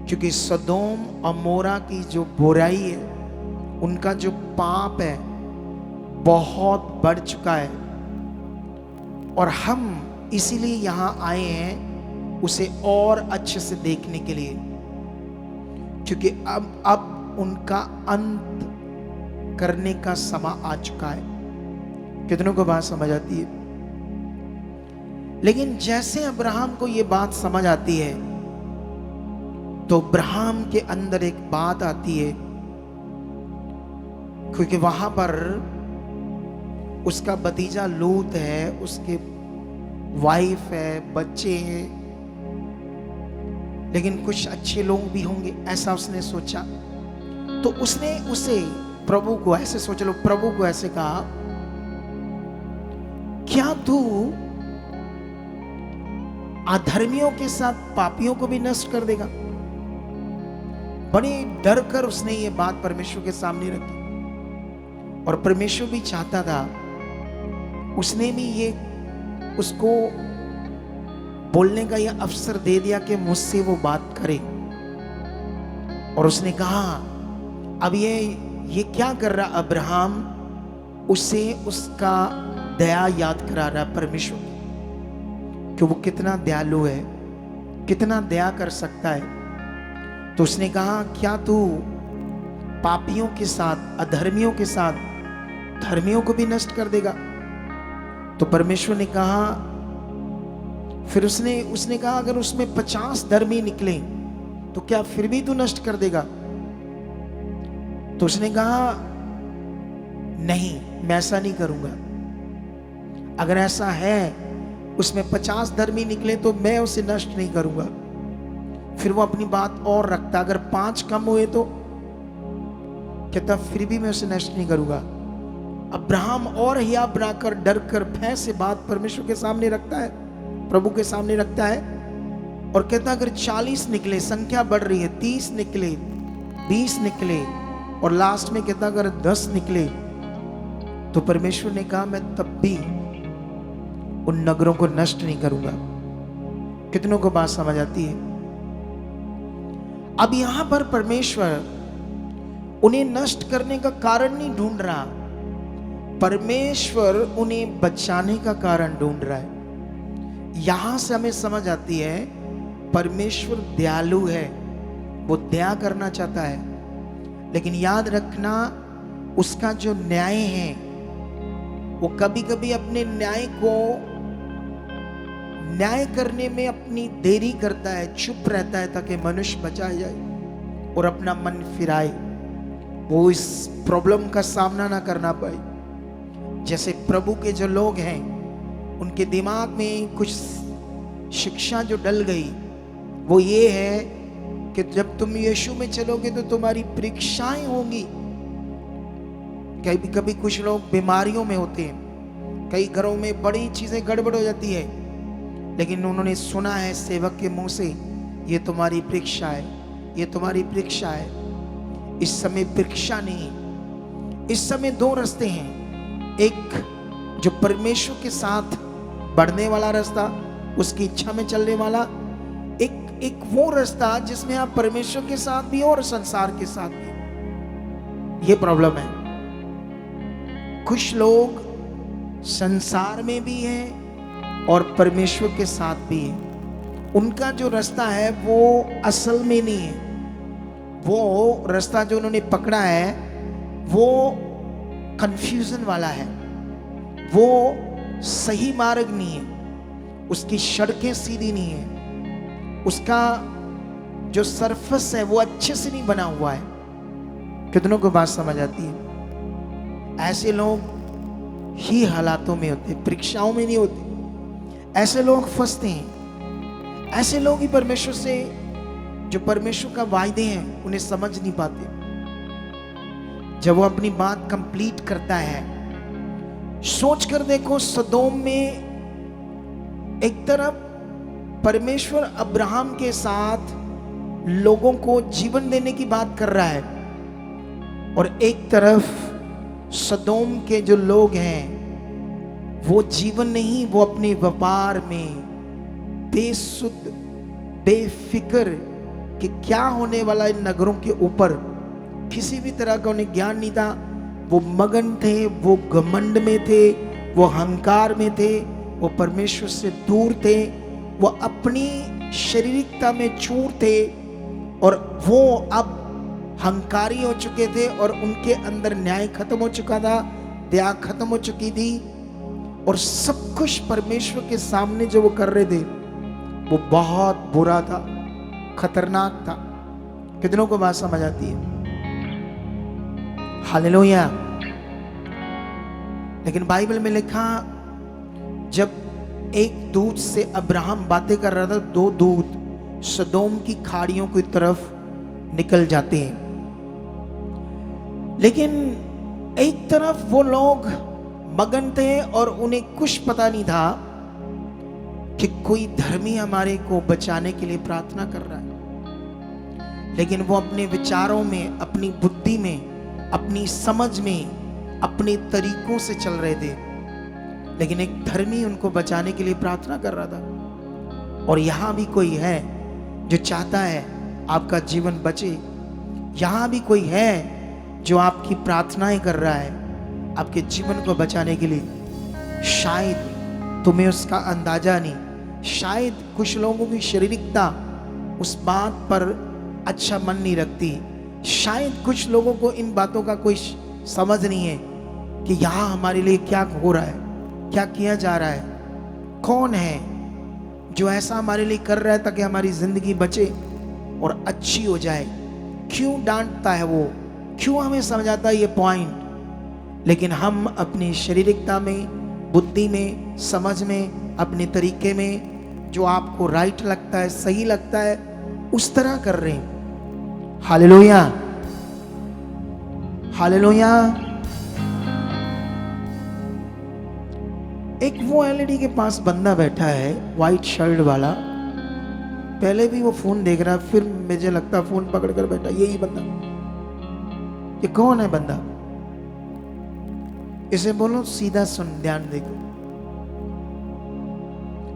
क्योंकि सदोम और मोरा की जो बुराई है, उनका जो पाप है बहुत बढ़ चुका है, और हम इसीलिए यहां आए हैं उसे और अच्छे से देखने के लिए, क्योंकि अब उनका अंत करने का समय आ चुका है। कितनों को बात समझ आती है? लेकिन जैसे अब्राहम को यह बात समझ आती है तो अब्राहम के अंदर एक बात आती है, क्योंकि वहां पर उसका भतीजा लूत है, उसके वाइफ है, बच्चे हैं, लेकिन कुछ अच्छे लोग भी होंगे, ऐसा उसने सोचा। तो उसने उसे प्रभु को ऐसे सोच लो, प्रभु को ऐसे कहा, क्या तू अधर्मियों के साथ पापियों को भी नष्ट कर देगा? बड़े डर कर उसने ये बात परमेश्वर के सामने रखी, और परमेश्वर भी चाहता था, उसने भी ये उसको बोलने का ये अवसर दे दिया कि मुझसे वो बात करे। और उसने कहा अब ये ये क्या कर रहा अब्राहम, उसे उसका दया याद करा रहा परमेश्वर कि वो कितना दयालु है, कितना दया कर सकता है। तो उसने कहा, क्या तू पापियों के साथ, अधर्मियों के साथ धर्मियों को भी नष्ट कर देगा? तो परमेश्वर ने कहा, फिर उसने कहा, अगर उसमें 50 धर्मी निकले तो क्या फिर भी तू नष्ट कर देगा? तो उसने कहा, नहीं, मैं ऐसा नहीं करूंगा। अगर ऐसा है, उसमें 50 धर्मी निकले तो मैं उसे नष्ट नहीं करूंगा। फिर वो अपनी बात और रखता, अगर 5 कम हुए तो कहता, फिर भी मैं उसे नष्ट नहीं करूंगा। अब्राहम और हिया बनाकर, डर कर, भय से बात परमेश्वर के सामने रखता है, प्रभु के सामने रखता है, और कहता, अगर 40 निकले, संख्या बढ़ रही है, 30 निकले, 20 निकले, और लास्ट में कहता अगर 10 निकले, तो परमेश्वर ने कहा, मैं तब भी उन नगरों को नष्ट नहीं करूंगा। कितनों को बात समझ आती है? अब यहां पर परमेश्वर उन्हें नष्ट करने का कारण नहीं ढूंढ रहा, परमेश्वर उन्हें बचाने का कारण ढूंढ रहा है। यहां से हमें समझ आती है परमेश्वर दयालु है, वो दया करना चाहता है, लेकिन याद रखना उसका जो न्याय है वो कभी कभी अपने न्याय करने में अपनी देरी करता है, चुप रहता है ताकि मनुष्य बचा जाए और अपना मन फिराए, वो इस प्रॉब्लम का सामना ना करना पाए। जैसे प्रभु के जो लोग हैं, उनके दिमाग में कुछ शिक्षा जो डल गई, वो ये है कि जब तुम यीशु में चलोगे तो तुम्हारी परीक्षाएं होंगी। कभी कभी कुछ लोग बीमारियों में होते हैं, कई घरों में बड़ी चीजें गड़बड़ हो जाती है, लेकिन उन्होंने सुना है सेवक के मुंह से, ये तुम्हारी परीक्षा है, ये तुम्हारी परीक्षा है। इस समय परीक्षा नहीं, इस समय 2 रास्ते हैं, एक जो परमेश्वर के साथ बढ़ने वाला रास्ता, उसकी इच्छा में चलने वाला, एक वो रास्ता जिसमें आप परमेश्वर के साथ भी और संसार के साथ भी। ये प्रॉब्लम है, कुछ लोग संसार में भी हैं और परमेश्वर के साथ भी हैं। उनका जो रास्ता है वो असल में नहीं है, वो रास्ता जो उन्होंने पकड़ा है वो कंफ्यूजन वाला है, वो सही मार्ग नहीं है, उसकी सड़कें सीधी नहीं है, उसका जो सरफेस है वो अच्छे से नहीं बना हुआ है। कितनों को बात समझ आती है? ऐसे लोग ही हालातों में होते, परीक्षाओं में नहीं होते। ऐसे लोग फंसते हैं, ऐसे लोग ही परमेश्वर से, जो परमेश्वर का वायदे हैं, उन्हें समझ नहीं पाते। जब वो अपनी बात कंप्लीट करता है, सोच कर देखो, सदोम में एक तरफ परमेश्वर अब्राहम के साथ लोगों को जीवन देने की बात कर रहा है, और एक तरफ सदोम के जो लोग हैं वो जीवन नहीं, वो अपने व्यापार में बेसुध, बेफिक्र कि क्या होने वाला इन नगरों के ऊपर, किसी भी तरह का उन्हें ज्ञान नहीं था। वो मगन थे, वो घमंड में थे, वो अहंकार में थे, वो परमेश्वर से दूर थे, वो अपनी शारीरिकता में चूर थे, और वो अब हंकारी हो चुके थे, और उनके अंदर न्याय खत्म हो चुका था, दया खत्म हो चुकी थी, और सब कुछ परमेश्वर के सामने जो वो कर रहे थे वो बहुत बुरा था, खतरनाक था। कितनों को बात समझ आती है? हालेलुया। लेकिन बाइबल में लिखा, जब एक दूत से अब्राहम बातें कर रहा था, 2 दूत सदोम की खाड़ियों की तरफ निकल जाते हैं। लेकिन एक तरफ वो लोग मगन थे और उन्हें कुछ पता नहीं था कि कोई धर्मी हमारे को बचाने के लिए प्रार्थना कर रहा है, लेकिन वो अपने विचारों में, अपनी बुद्धि में, अपनी समझ में, अपने तरीकों से चल रहे थे, लेकिन एक धर्मी उनको बचाने के लिए प्रार्थना कर रहा था। और यहां भी कोई है जो चाहता है आपका जीवन बचे, यहां भी कोई है जो आपकी प्रार्थनाएं कर रहा है आपके जीवन को बचाने के लिए, शायद तुम्हें उसका अंदाजा नहीं। शायद कुछ लोगों की शारीरिकता उस बात पर अच्छा मन नहीं रखती। शायद कुछ लोगों को इन बातों का कोई समझ नहीं है कि यहाँ हमारे लिए क्या हो रहा है, क्या किया जा रहा है, कौन है जो ऐसा हमारे लिए कर रहा है ताकि हमारी जिंदगी बचे और अच्छी हो जाए। क्यों डांटता है वो, क्यों हमें समझाता है ये पॉइंट, लेकिन हम अपनी शारीरिकता में, बुद्धि में, समझ में, अपने तरीके में जो आपको राइट लगता है, सही लगता है, उस तरह कर रहे हैं। Hallelujah, hallelujah. एक वो एलईडी के पास बंदा बैठा है, व्हाइट शर्ट वाला। पहले भी वो फोन देख रहा है, फिर मुझे लगता फोन पकड़कर बैठा यही बंदा। ये कौन है बंदा? इसे बोलो सीधा सुन, ध्यान देखो।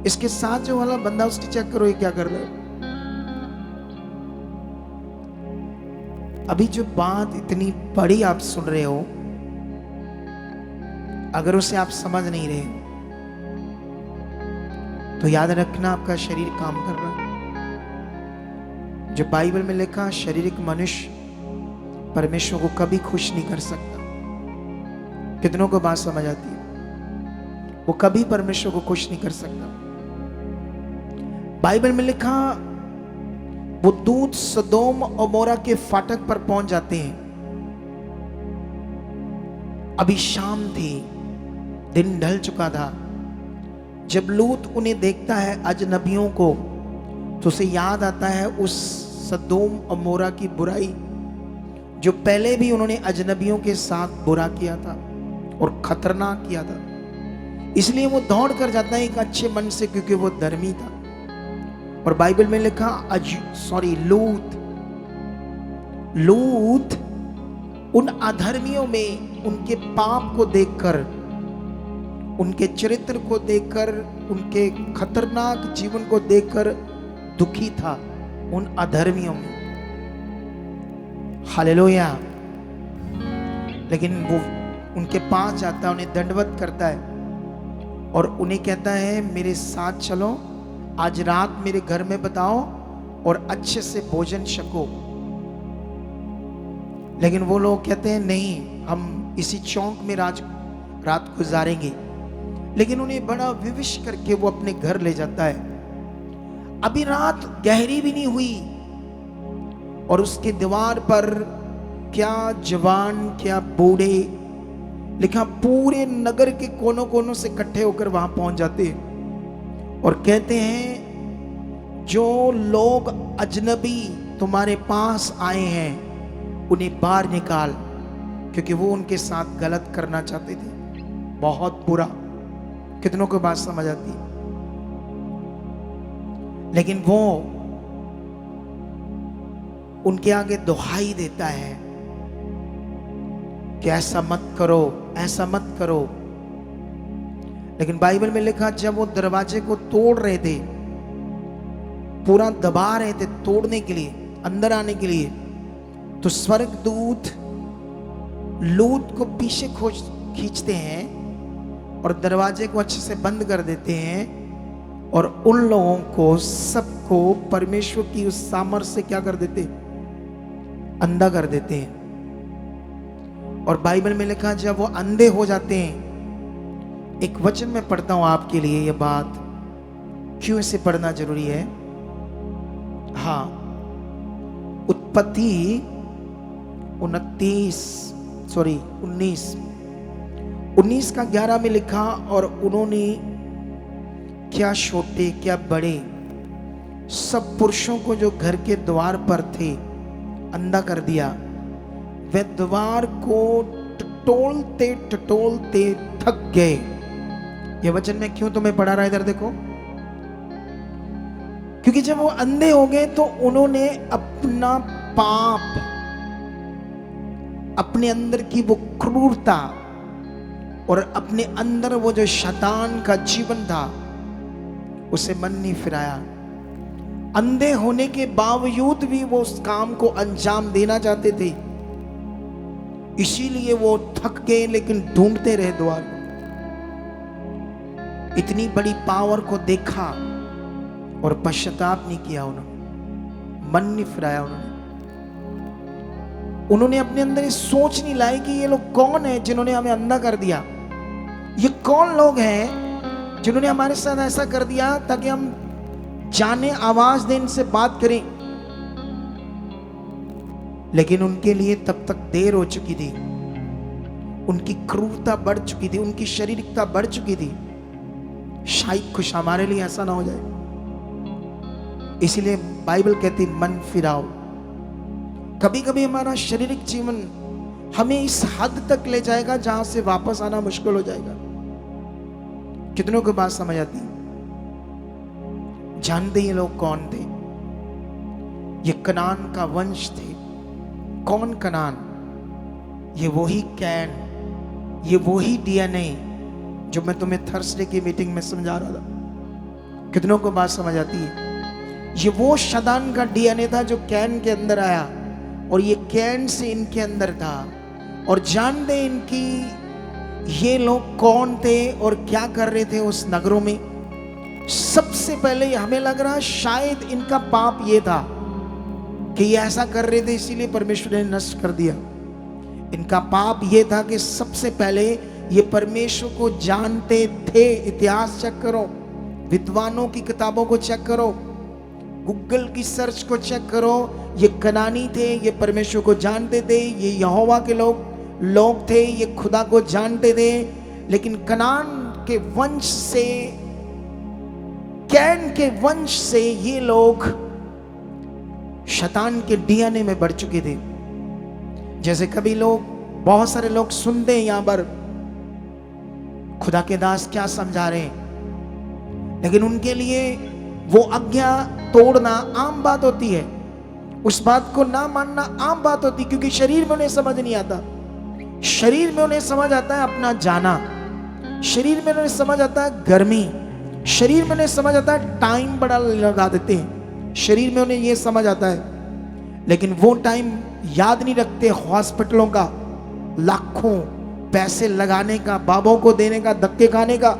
इसके साथ जो वाला बंदा, उसकी चेक करो ये क्या कर रहा है। अभी जो बात इतनी बड़ी आप सुन रहे हो, अगर उसे आप समझ नहीं रहे तो याद रखना आपका शरीर काम कर रहा है। जो बाइबल में लिखा, शारीरिक मनुष्य परमेश्वर को कभी खुश नहीं कर सकता। कितनों को बात समझ आती है? वो कभी परमेश्वर को खुश नहीं कर सकता। बाइबल में लिखा, वो दूत सदोम और मोरा के फाटक पर पहुंच जाते हैं। अभी शाम थी, दिन ढल चुका था। जब लूत उन्हें देखता है, अजनबियों को, तो उसे याद आता है उस सदोम और मोरा की बुराई जो पहले भी उन्होंने अजनबियों के साथ बुरा किया था और खतरनाक किया था। इसलिए वो दौड़ कर जाता है एक अच्छे मन से, क्योंकि वो धर्मी था। और बाइबल में लिखा लूत उन अधर्मियों में उनके पाप को देखकर, उनके चरित्र को देखकर, उनके खतरनाक जीवन को देखकर दुखी था, उन अधर्मियों में। हालेलुया। लेकिन वो उनके पास जाता है, उन्हें दंडवत करता है और उन्हें कहता है, मेरे साथ चलो, आज रात मेरे घर में बताओ और अच्छे से भोजन छको। लेकिन वो लोग कहते हैं, नहीं, हम इसी चौक में रात गुजारेंगे। लेकिन उन्हें बड़ा विवश करके वो अपने घर ले जाता है। अभी रात गहरी भी नहीं हुई और उसके दीवार पर क्या जवान, क्या बूढ़े लिखा, पूरे नगर के कोनों कोनों से इकट्ठे होकर वहां पहुंच जाते हैं और कहते हैं, जो लोग अजनबी तुम्हारे पास आए हैं उन्हें बाहर निकाल, क्योंकि वो उनके साथ गलत करना चाहते थे, बहुत बुरा। कितनों को बात समझ आती है? लेकिन वो उनके आगे दुहाई देता है कि ऐसा मत करो, ऐसा मत करो। लेकिन बाइबल में लिखा, जब वो दरवाजे को तोड़ रहे थे, पूरा दबा रहे थे तोड़ने के लिए, अंदर आने के लिए, तो स्वर्गदूत लूत को पीछे खींचते हैं और दरवाजे को अच्छे से बंद कर देते हैं और उन लोगों को, सबको परमेश्वर की उस सामर्थ से क्या कर देते? अंधा कर देते हैं। और बाइबल में लिखा, जब वो अंधे हो जाते हैं, एक वचन में पढ़ता हूं आपके लिए ये बात, क्यों इसे पढ़ना जरूरी है। हाँ, उत्पत्ति 19 का 11 में लिखा, और उन्होंने क्या छोटे क्या बड़े सब पुरुषों को जो घर के द्वार पर थे अंधा कर दिया। वे द्वार को टटोलते टटोलते थक गए। ये वचन में क्यों तुम्हें पढ़ा रहा है, इधर देखो। क्योंकि जब वो अंधे हो गए तो उन्होंने अपना पाप, अपने अंदर की वो क्रूरता और अपने अंदर वो जो शैतान का जीवन था, उसे मन नहीं फिराया। अंधे होने के बावजूद भी वो उस काम को अंजाम देना चाहते थे। इसीलिए वो थक गए, लेकिन ढूंढते रहे द्वार। इतनी बड़ी पावर को देखा और पश्चाताप नहीं किया उन्होंने, मन नहीं फिराया उन्होंने अपने अंदर ये सोच नहीं लाई कि ये लोग कौन है जिन्होंने हमें अंधा कर दिया। ये कौन लोग हैं जिन्होंने हमारे साथ ऐसा कर दिया ताकि हम जाने, आवाज दें, इनसे बात करें। लेकिन उनके लिए तब तक देर हो चुकी थी, उनकी क्रूरता बढ़ चुकी थी, उनकी शारीरिकता बढ़ चुकी थी। शायद कुछ हमारे लिए ऐसा ना हो जाए, इसीलिए बाइबल कहती मन फिराओ। कभी कभी हमारा शारीरिक जीवन हमें इस हद तक ले जाएगा जहां से वापस आना मुश्किल हो जाएगा। कितनों को बात समझ आती? जानते ये लोग कौन थे? ये कनान का वंश थे। कौन कनान? ये वही कैन, ये वही डीएनए जो मैं तुम्हें थर्सडे की मीटिंग में समझा रहा था। कितनों को बात समझ आती है? ये वो शदान का डीएनए था जो कैन के अंदर आया, और ये कैन से इनके अंदर था। और जानते इनकी ये लोग कौन थे और क्या कर रहे थे उस नगरों में? सबसे पहले हमें लग रहा शायद इनका पाप ये था कि ये ऐसा कर रहे थे इसीलिए परमेश्वर ने नष्ट कर दिया। इनका पाप ये था कि सबसे पहले ये परमेश्वर को जानते थे। इतिहास चेक करो, विद्वानों की किताबों को चेक करो, गूगल की सर्च को चेक करो। ये कनानी थे, ये परमेश्वर को जानते थे, ये यहोवा के लोग थे, ये खुदा को जानते थे। लेकिन कनान के वंश से, कैन के वंश से ये लोग शैतान के डीएनए में बढ़ चुके थे। जैसे कभी लोग, बहुत सारे लोग सुनते हैं यहां पर खुदा के दास क्या समझा रहे हैं, लेकिन उनके लिए वो आज्ञा तोड़ना आम बात होती है, उस बात को ना मानना आम बात होती, क्योंकि शरीर में उन्हें समझ नहीं आता। शरीर में उन्हें समझ आता है अपना जाना, शरीर में उन्हें समझ आता है गर्मी, शरीर में उन्हें समझ आता है टाइम बड़ा लगा देते हैं, शरीर में उन्हें यह समझ आता है। लेकिन वो टाइम याद नहीं रखते हॉस्पिटलों का, लाखों पैसे लगाने का, बाबों को देने का, धक्के खाने का,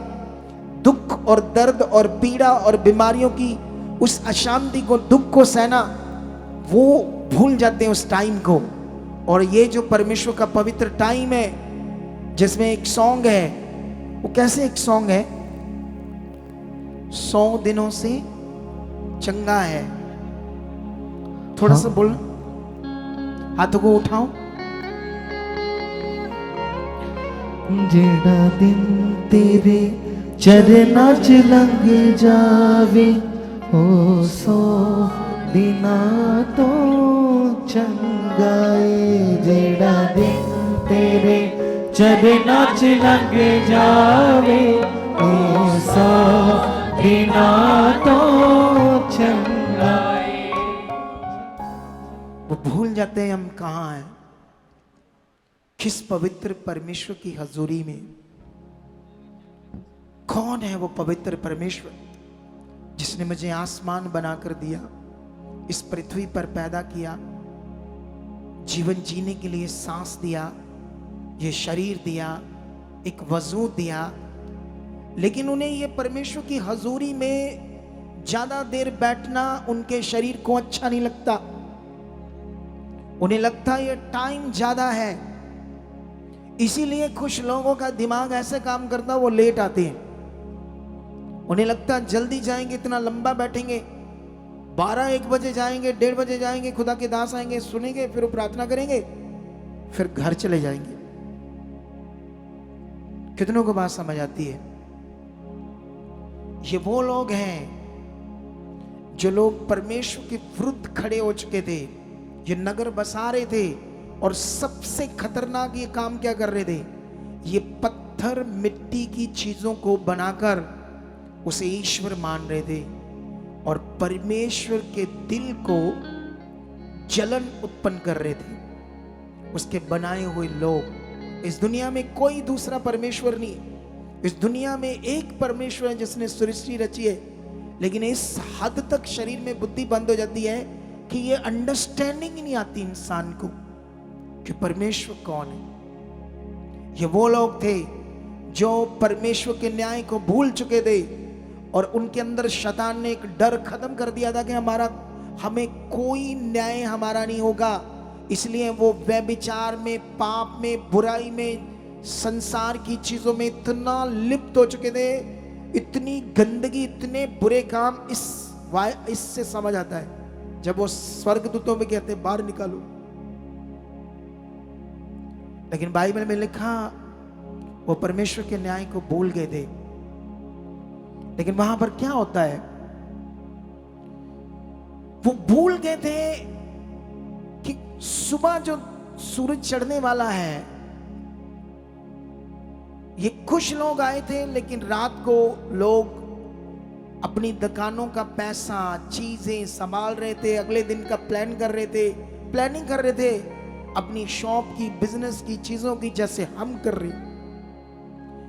दुख और दर्द और पीड़ा और बीमारियों की उस अशांति को, दुख को सहना, वो भूल जाते हैं उस टाइम को। और ये जो परमेश्वर का पवित्र टाइम है, जिसमें एक सॉन्ग है, वो कैसे एक सॉन्ग है, 100 दिनों से चंगा है। थोड़ा सा बोल, हाथों को उठाओ। जेड़ा दिन तेरे चरना च लंघ जावे, ओ 100 दिना तो चंगा है। जेड़ा दिन तेरे चरना च लंघ जावे, ओ 100 दिना तो चंगा है। वो भूल जाते हैं हम कहाँ हैं, किस पवित्र परमेश्वर की हजूरी में। कौन है वो पवित्र परमेश्वर जिसने मुझे आसमान बनाकर दिया, इस पृथ्वी पर पैदा किया, जीवन जीने के लिए सांस दिया, ये शरीर दिया, एक वजूद दिया। लेकिन उन्हें ये परमेश्वर की हजूरी में ज्यादा देर बैठना उनके शरीर को अच्छा नहीं लगता। उन्हें लगता ये टाइम ज्यादा है, इसीलिए कुछ लोगों का दिमाग ऐसे काम करता, वो लेट आते हैं। उन्हें लगता जल्दी जाएंगे, इतना लंबा बैठेंगे, 12-1 बजे जाएंगे, 1:30 बजे जाएंगे, खुदा के दास आएंगे, सुनेंगे, फिर वो प्रार्थना करेंगे, फिर घर चले जाएंगे। कितनों को बात समझ आती है? ये वो लोग हैं जो लोग परमेश्वर के विरुद्ध खड़े हो चुके थे, ये नगर बसा रहे थे, और सबसे खतरनाक ये काम क्या कर रहे थे, ये पत्थर मिट्टी की चीजों को बनाकर उसे ईश्वर मान रहे थे, और परमेश्वर के दिल को जलन उत्पन्न कर रहे थे। उसके बनाए हुए लोग, इस दुनिया में कोई दूसरा परमेश्वर नहीं, इस दुनिया में एक परमेश्वर है जिसने सृष्टि रची है। लेकिन इस हद तक शरीर में बुद्धि बंद हो जाती है कि ये अंडरस्टैंडिंग ही नहीं आती इंसान को कि परमेश्वर कौन है। ये वो लोग थे जो परमेश्वर के न्याय को भूल चुके थे और उनके अंदर शैतान ने एक डर खत्म कर दिया था कि हमें कोई न्याय हमारा नहीं होगा। इसलिए वो व्यभिचार में, पाप में, बुराई में, संसार की चीजों में इतना लिप्त हो चुके थे, इतनी गंदगी, इतने बुरे काम। इससे समझ आता है जब वो स्वर्गदूतों में कहते बाहर निकालो। लेकिन बाइबल में लिखा वो परमेश्वर के न्याय को भूल गए थे। लेकिन वहां पर क्या होता है, वो भूल गए थे कि सुबह जो सूरज चढ़ने वाला है, ये कुछ लोग आए थे, लेकिन रात को लोग अपनी दुकानों का पैसा, चीजें संभाल रहे थे, अगले दिन का प्लानिंग कर रहे थे अपनी शॉप की, बिजनेस की, चीजों की, जैसे हम कर रहे।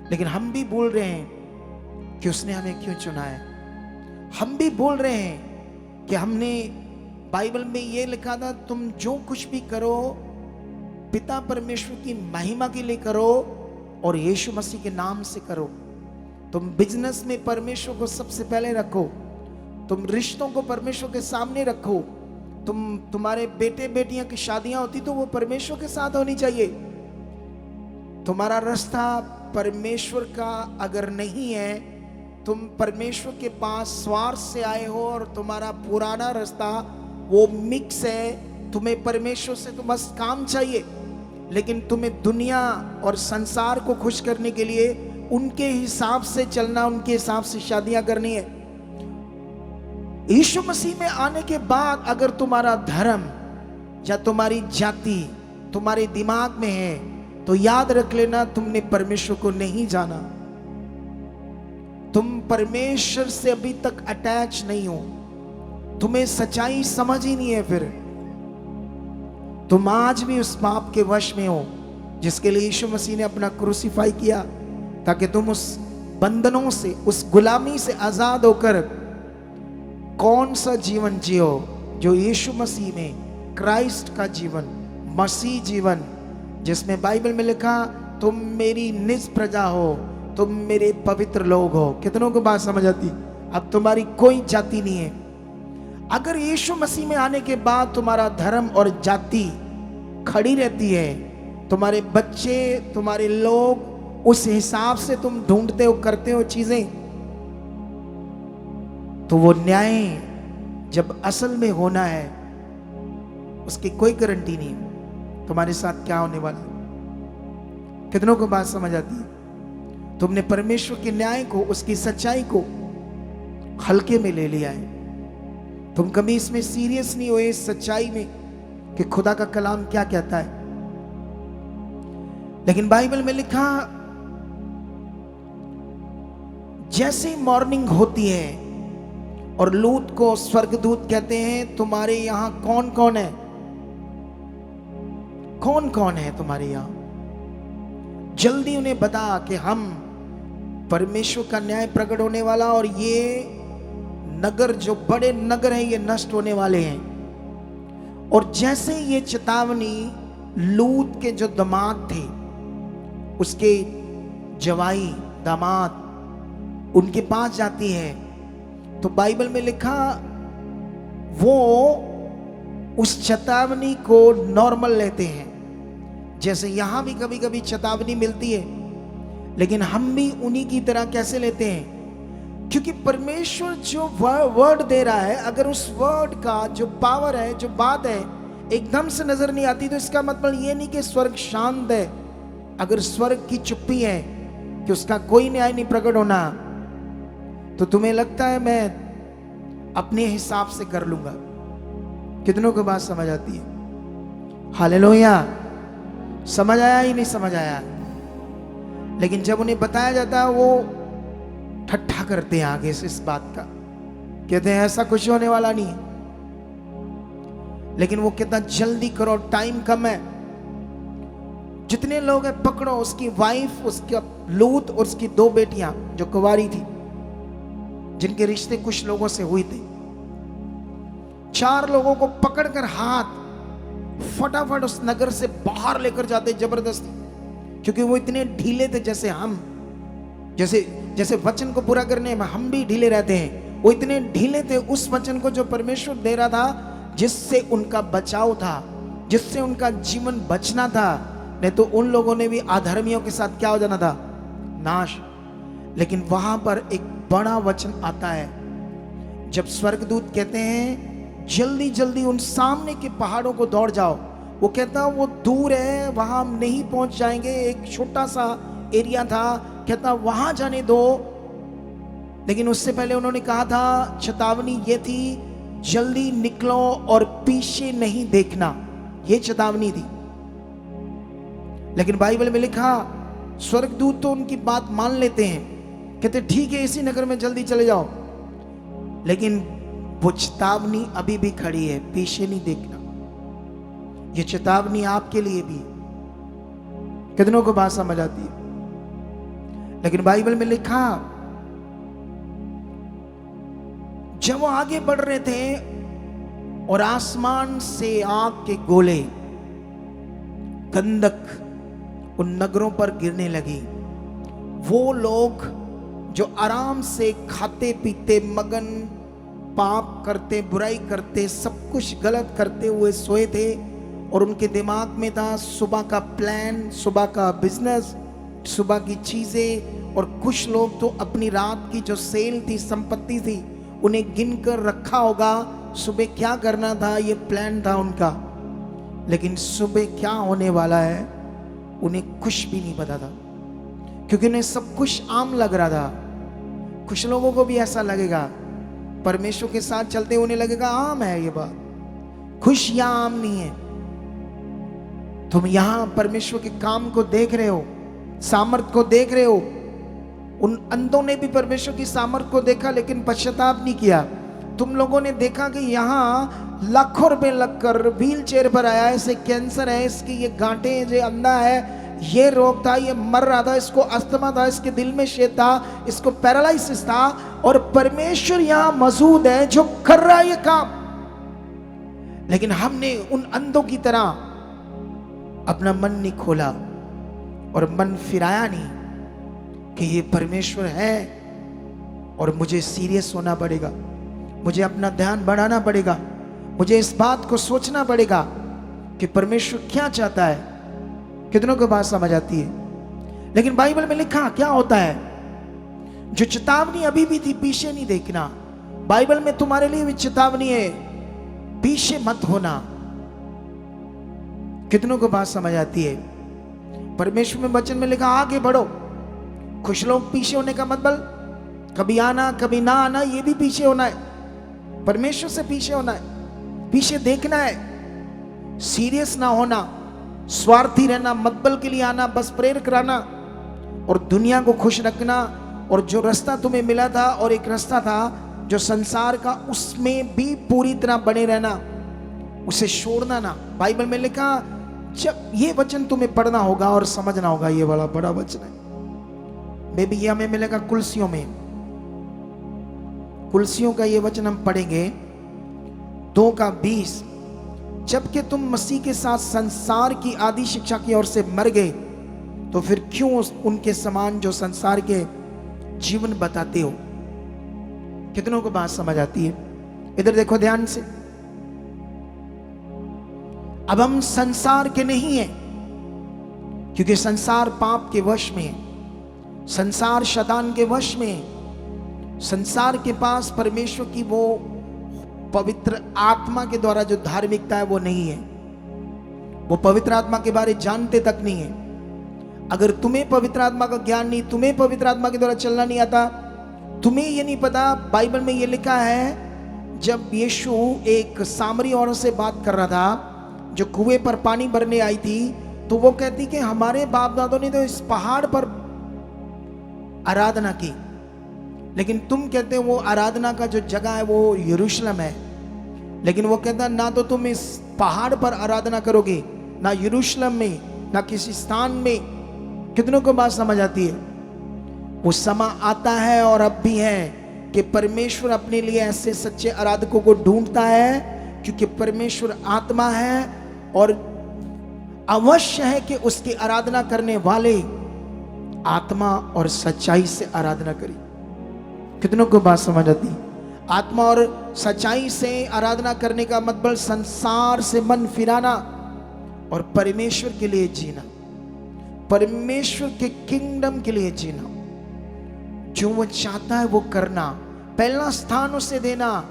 लेकिन हम भी बोल रहे हैं कि उसने हमें क्यों चुना है। हम भी बोल रहे हैं कि हमने, बाइबल में ये लिखा था, तुम जो कुछ भी करो पिता परमेश्वर की महिमा के लिए करो और यीशु मसीह के नाम से करो। तुम बिजनेस में परमेश्वर को सबसे पहले रखो, तुम रिश्तों को परमेश्वर के सामने रखो, तुम्हारे बेटे बेटियां की शादियां होती तो वो परमेश्वर के साथ होनी चाहिए। तुम्हारा रास्ता परमेश्वर का अगर नहीं है, तुम परमेश्वर के पास स्वार्थ से आए हो और तुम्हारा पुराना रास्ता वो मिक्स है, तुम्हें परमेश्वर से तो बस काम चाहिए, लेकिन तुम्हें दुनिया और संसार को खुश करने के लिए उनके हिसाब से चलना, उनके हिसाब से शादियां करनी है। यीशु मसीह में आने के बाद अगर तुम्हारा धर्म या तुम्हारी जाति तुम्हारे दिमाग में है, तो याद रख लेना तुमने परमेश्वर को नहीं जाना। तुम परमेश्वर से अभी तक अटैच नहीं हो, तुम्हें सच्चाई समझ ही नहीं है। फिर तुम आज भी उस पाप के वश में हो जिसके लिए यीशु मसीह ने अपना क्रूसीफाई किया, ताकि तुम उस बंधनों से, उस गुलामी से आजाद होकर कौन सा जीवन जियो जो यीशु मसीह में, क्राइस्ट का जीवन, मसीह जीवन, जिसमें बाइबल में लिखा तुम मेरी निज प्रजा हो, तुम मेरे पवित्र लोग हो। कितनों को बात समझ आती? अब तुम्हारी कोई जाति नहीं है। अगर यीशु मसीह में आने के बाद तुम्हारा धर्म और जाति खड़ी रहती है, तुम्हारे बच्चे, तुम्हारे लोग उस हिसाब से तुम ढूंढते हो, करते हो चीजें, तो वो न्याय जब असल में होना है उसकी कोई गारंटी नहीं तुम्हारे साथ क्या होने वाला है। कितनों को बात समझ आती है? तुमने परमेश्वर के न्याय को, उसकी सच्चाई को हल्के में ले लिया है। तुम कभी इसमें सीरियस नहीं हुए, इस सच्चाई में कि खुदा का कलाम क्या कहता है। लेकिन बाइबल में लिखा, जैसे ही मॉर्निंग होती है और लूत को स्वर्गदूत कहते हैं, तुम्हारे यहां कौन कौन है, कौन कौन है तुम्हारे यहां, जल्दी उन्हें बता कि हम परमेश्वर का न्याय प्रकट होने वाला और ये नगर, जो बड़े नगर हैं, ये नष्ट होने वाले हैं। और जैसे ये चेतावनी लूत के जो दामाद थे, उसके जवाई दामाद, उनके पास जाती है, तो बाइबल में लिखा वो उस चेतावनी को नॉर्मल लेते हैं। जैसे यहां भी कभी कभी चेतावनी मिलती है, लेकिन हम भी उन्हीं की तरह कैसे लेते हैं? क्योंकि परमेश्वर जो वर्ड दे रहा है, अगर उस वर्ड का जो पावर है, जो बात है, एकदम से नजर नहीं आती, तो इसका मतलब ये नहीं कि स्वर्ग शांत है। अगर स्वर्ग की चुप्पी है कि उसका कोई न्याय नहीं प्रकट होना, तो तुम्हें लगता है मैं अपने हिसाब से कर लूंगा। कितनों को बात समझ आती है? हालेलुया। समझ आया ही नहीं समझ आया? लेकिन जब उन्हें बताया जाता है, वो ठट्ठा करते हैं आगे से इस बात का, कहते हैं ऐसा कुछ होने वाला नहीं है। लेकिन वो कहता जल्दी करो, टाइम कम है, जितने लोग हैं पकड़ो। उसकी वाइफ, उसका लूत और उसकी 2 बेटियां जो कुंवारी थी, जिनके रिश्ते कुछ लोगों से हुए थे, 4 लोगों को पकड़कर हाथ फटाफट उस नगर से बाहर लेकर जाते जबरदस्ती, क्योंकि वो इतने ढीले थे जैसे हम, जैसे वचन को पूरा करने में हम भी ढीले रहते हैं, वो इतने ढीले थे उस वचन को जो परमेश्वर दे रहा था, जिससे उनका बचाव था, जिससे उनका जीवन बचना था। नहीं तो उन लोगों ने भी अधर्मियों के साथ क्या हो जाना था, नाश। लेकिन वहां पर एक बड़ा वचन आता है, जब स्वर्गदूत कहते हैं जल्दी जल्दी उन सामने के पहाड़ों को दौड़ जाओ, वो कहता वो दूर है, वहां हम नहीं पहुंच जाएंगे, एक छोटा सा एरिया था, कहता वहां जाने दो। लेकिन उससे पहले उन्होंने कहा था, चेतावनी ये थी, जल्दी निकलो और पीछे नहीं देखना, ये चेतावनी थी। लेकिन बाइबल में लिखा, स्वर्गदूत तो उनकी बात मान लेते हैं, कहते ठीक है इसी नगर में जल्दी चले जाओ, लेकिन वो चेतावनी अभी भी खड़ी है, पीछे नहीं देखना। ये चेतावनी आपके लिए भी है। कितनों को बात समझ आती है? लेकिन बाइबल में लिखा, जब वो आगे बढ़ रहे थे और आसमान से आग के गोले, गंधक उन नगरों पर गिरने लगी, वो लोग जो आराम से खाते पीते मगन, पाप करते, बुराई करते, सब कुछ गलत करते हुए सोए थे, और उनके दिमाग में था सुबह का प्लान, सुबह का बिजनेस, सुबह की चीजें। और कुछ लोग तो अपनी रात की जो सेल थी, संपत्ति थी, उन्हें गिन कर रखा होगा, सुबह क्या करना था, ये प्लान था उनका। लेकिन सुबह क्या होने वाला है उन्हें कुछ भी नहीं पता था, क्योंकि उन्हें सब कुछ आम लग रहा था। कुछ लोगों को भी ऐसा लगेगा, परमेश्वर के साथ चलते उन्हें लगेगा आम है ये बात, खुश या आम नहीं है। तुम यहां परमेश्वर के काम को देख रहे हो, सामर्थ को देख रहे हो। उन अंधों ने भी परमेश्वर की सामर्थ को देखा, लेकिन पश्चाताप नहीं किया। तुम लोगों ने देखा कि यहाँ लाखों रुपए लगकर व्हील चेयर पर आया है, इसे कैंसर है, इसकी ये गांठें, ये अंधा है, ये रोग था, ये मर रहा था, इसको अस्थमा था, इसके दिल में शेद था, इसको पैरालिसिस था, और परमेश्वर यहाँ मौजूद है जो कर रहा है ये काम। लेकिन हमने उन अंधों की तरह अपना मन नहीं खोला और मन फिराया नहीं कि ये परमेश्वर है और मुझे सीरियस होना पड़ेगा, मुझे अपना ध्यान बढ़ाना पड़ेगा, मुझे इस बात को सोचना पड़ेगा कि परमेश्वर क्या चाहता है। कितनों को बात समझ आती है? लेकिन बाइबल में लिखा क्या होता है, जो चेतावनी अभी भी थी, पीछे नहीं देखना। बाइबल में तुम्हारे लिए भी चेतावनी है, पीछे मत होना। कितनों को बात समझ आती है? परमेश्वर में वचन में लिखा आगे बढ़ो। कुछ लोग पीछे होने का मतलब कभी आना कभी ना आना, ये भी पीछे होना है, परमेश्वर से पीछे होना है, पीछे देखना है, सीरियस ना होना, स्वार्थी रहना, मतबल के लिए आना, बस प्रेयर कराना और दुनिया को खुश रखना। और जो रास्ता तुम्हें मिला था और एक रास्ता था जो संसार का, उसमें भी पूरी तरह बने रहना, उसे छोड़ना ना। बाइबल में लिखा, जब ये वचन तुम्हें पढ़ना होगा और समझना होगा, ये बड़ा बड़ा वचन है। मे भी ये हमें मिलेगा कुलसियों में, कुलसियों का ये वचन हम पढ़ेंगे 2:20। जबकि तुम मसीह के साथ संसार की आदि शिक्षा की ओर से मर गए, तो फिर क्यों उनके समान जो संसार के जीवन बताते हो? कितनों को बात समझ आती है? इधर देखो ध्यान से। अब हम संसार के नहीं हैं, क्योंकि संसार पाप के वश में है, संसार शैतान के वश में है। संसार के पास परमेश्वर की वो पवित्र आत्मा के द्वारा जो धार्मिकता है वो नहीं है। वो पवित्र आत्मा के बारे जानते तक नहीं है। अगर तुम्हें पवित्र आत्मा का ज्ञान नहीं, तुम्हें पवित्र आत्मा के द्वारा चलना नहीं आता, तुम्हें ये नहीं पता। बाइबल में ये लिखा है, जब यीशु एक सामरी औरत से बात कर रहा था जो कुएं पर पानी भरने आई थी, तो वो कहती कि हमारे बाप दादों ने तो इस पहाड़ पर आराधना की, लेकिन तुम कहते हो वो आराधना का जो जगह है वो यरूशलेम है। लेकिन वो कहता ना तो तुम इस पहाड़ पर आराधना करोगे, ना यरूशलेम में, ना किसी स्थान में। कितनों को बात समझ आती है? वो समय आता है और अब भी है कि परमेश्वर अपने लिए ऐसे सच्चे आराधकों को ढूंढता है, क्योंकि परमेश्वर आत्मा है और अवश्य है कि उसकी आराधना करने वाले आत्मा और सच्चाई से आराधना करें। कितनों को बात समझ आती? आत्मा और सच्चाई से आराधना करने का मतलब संसार से मन फिराना और परमेश्वर के लिए जीना, परमेश्वर के किंगडम के लिए जीना। जो वो चाहता है वो करना, पहला स्थान उसे देना।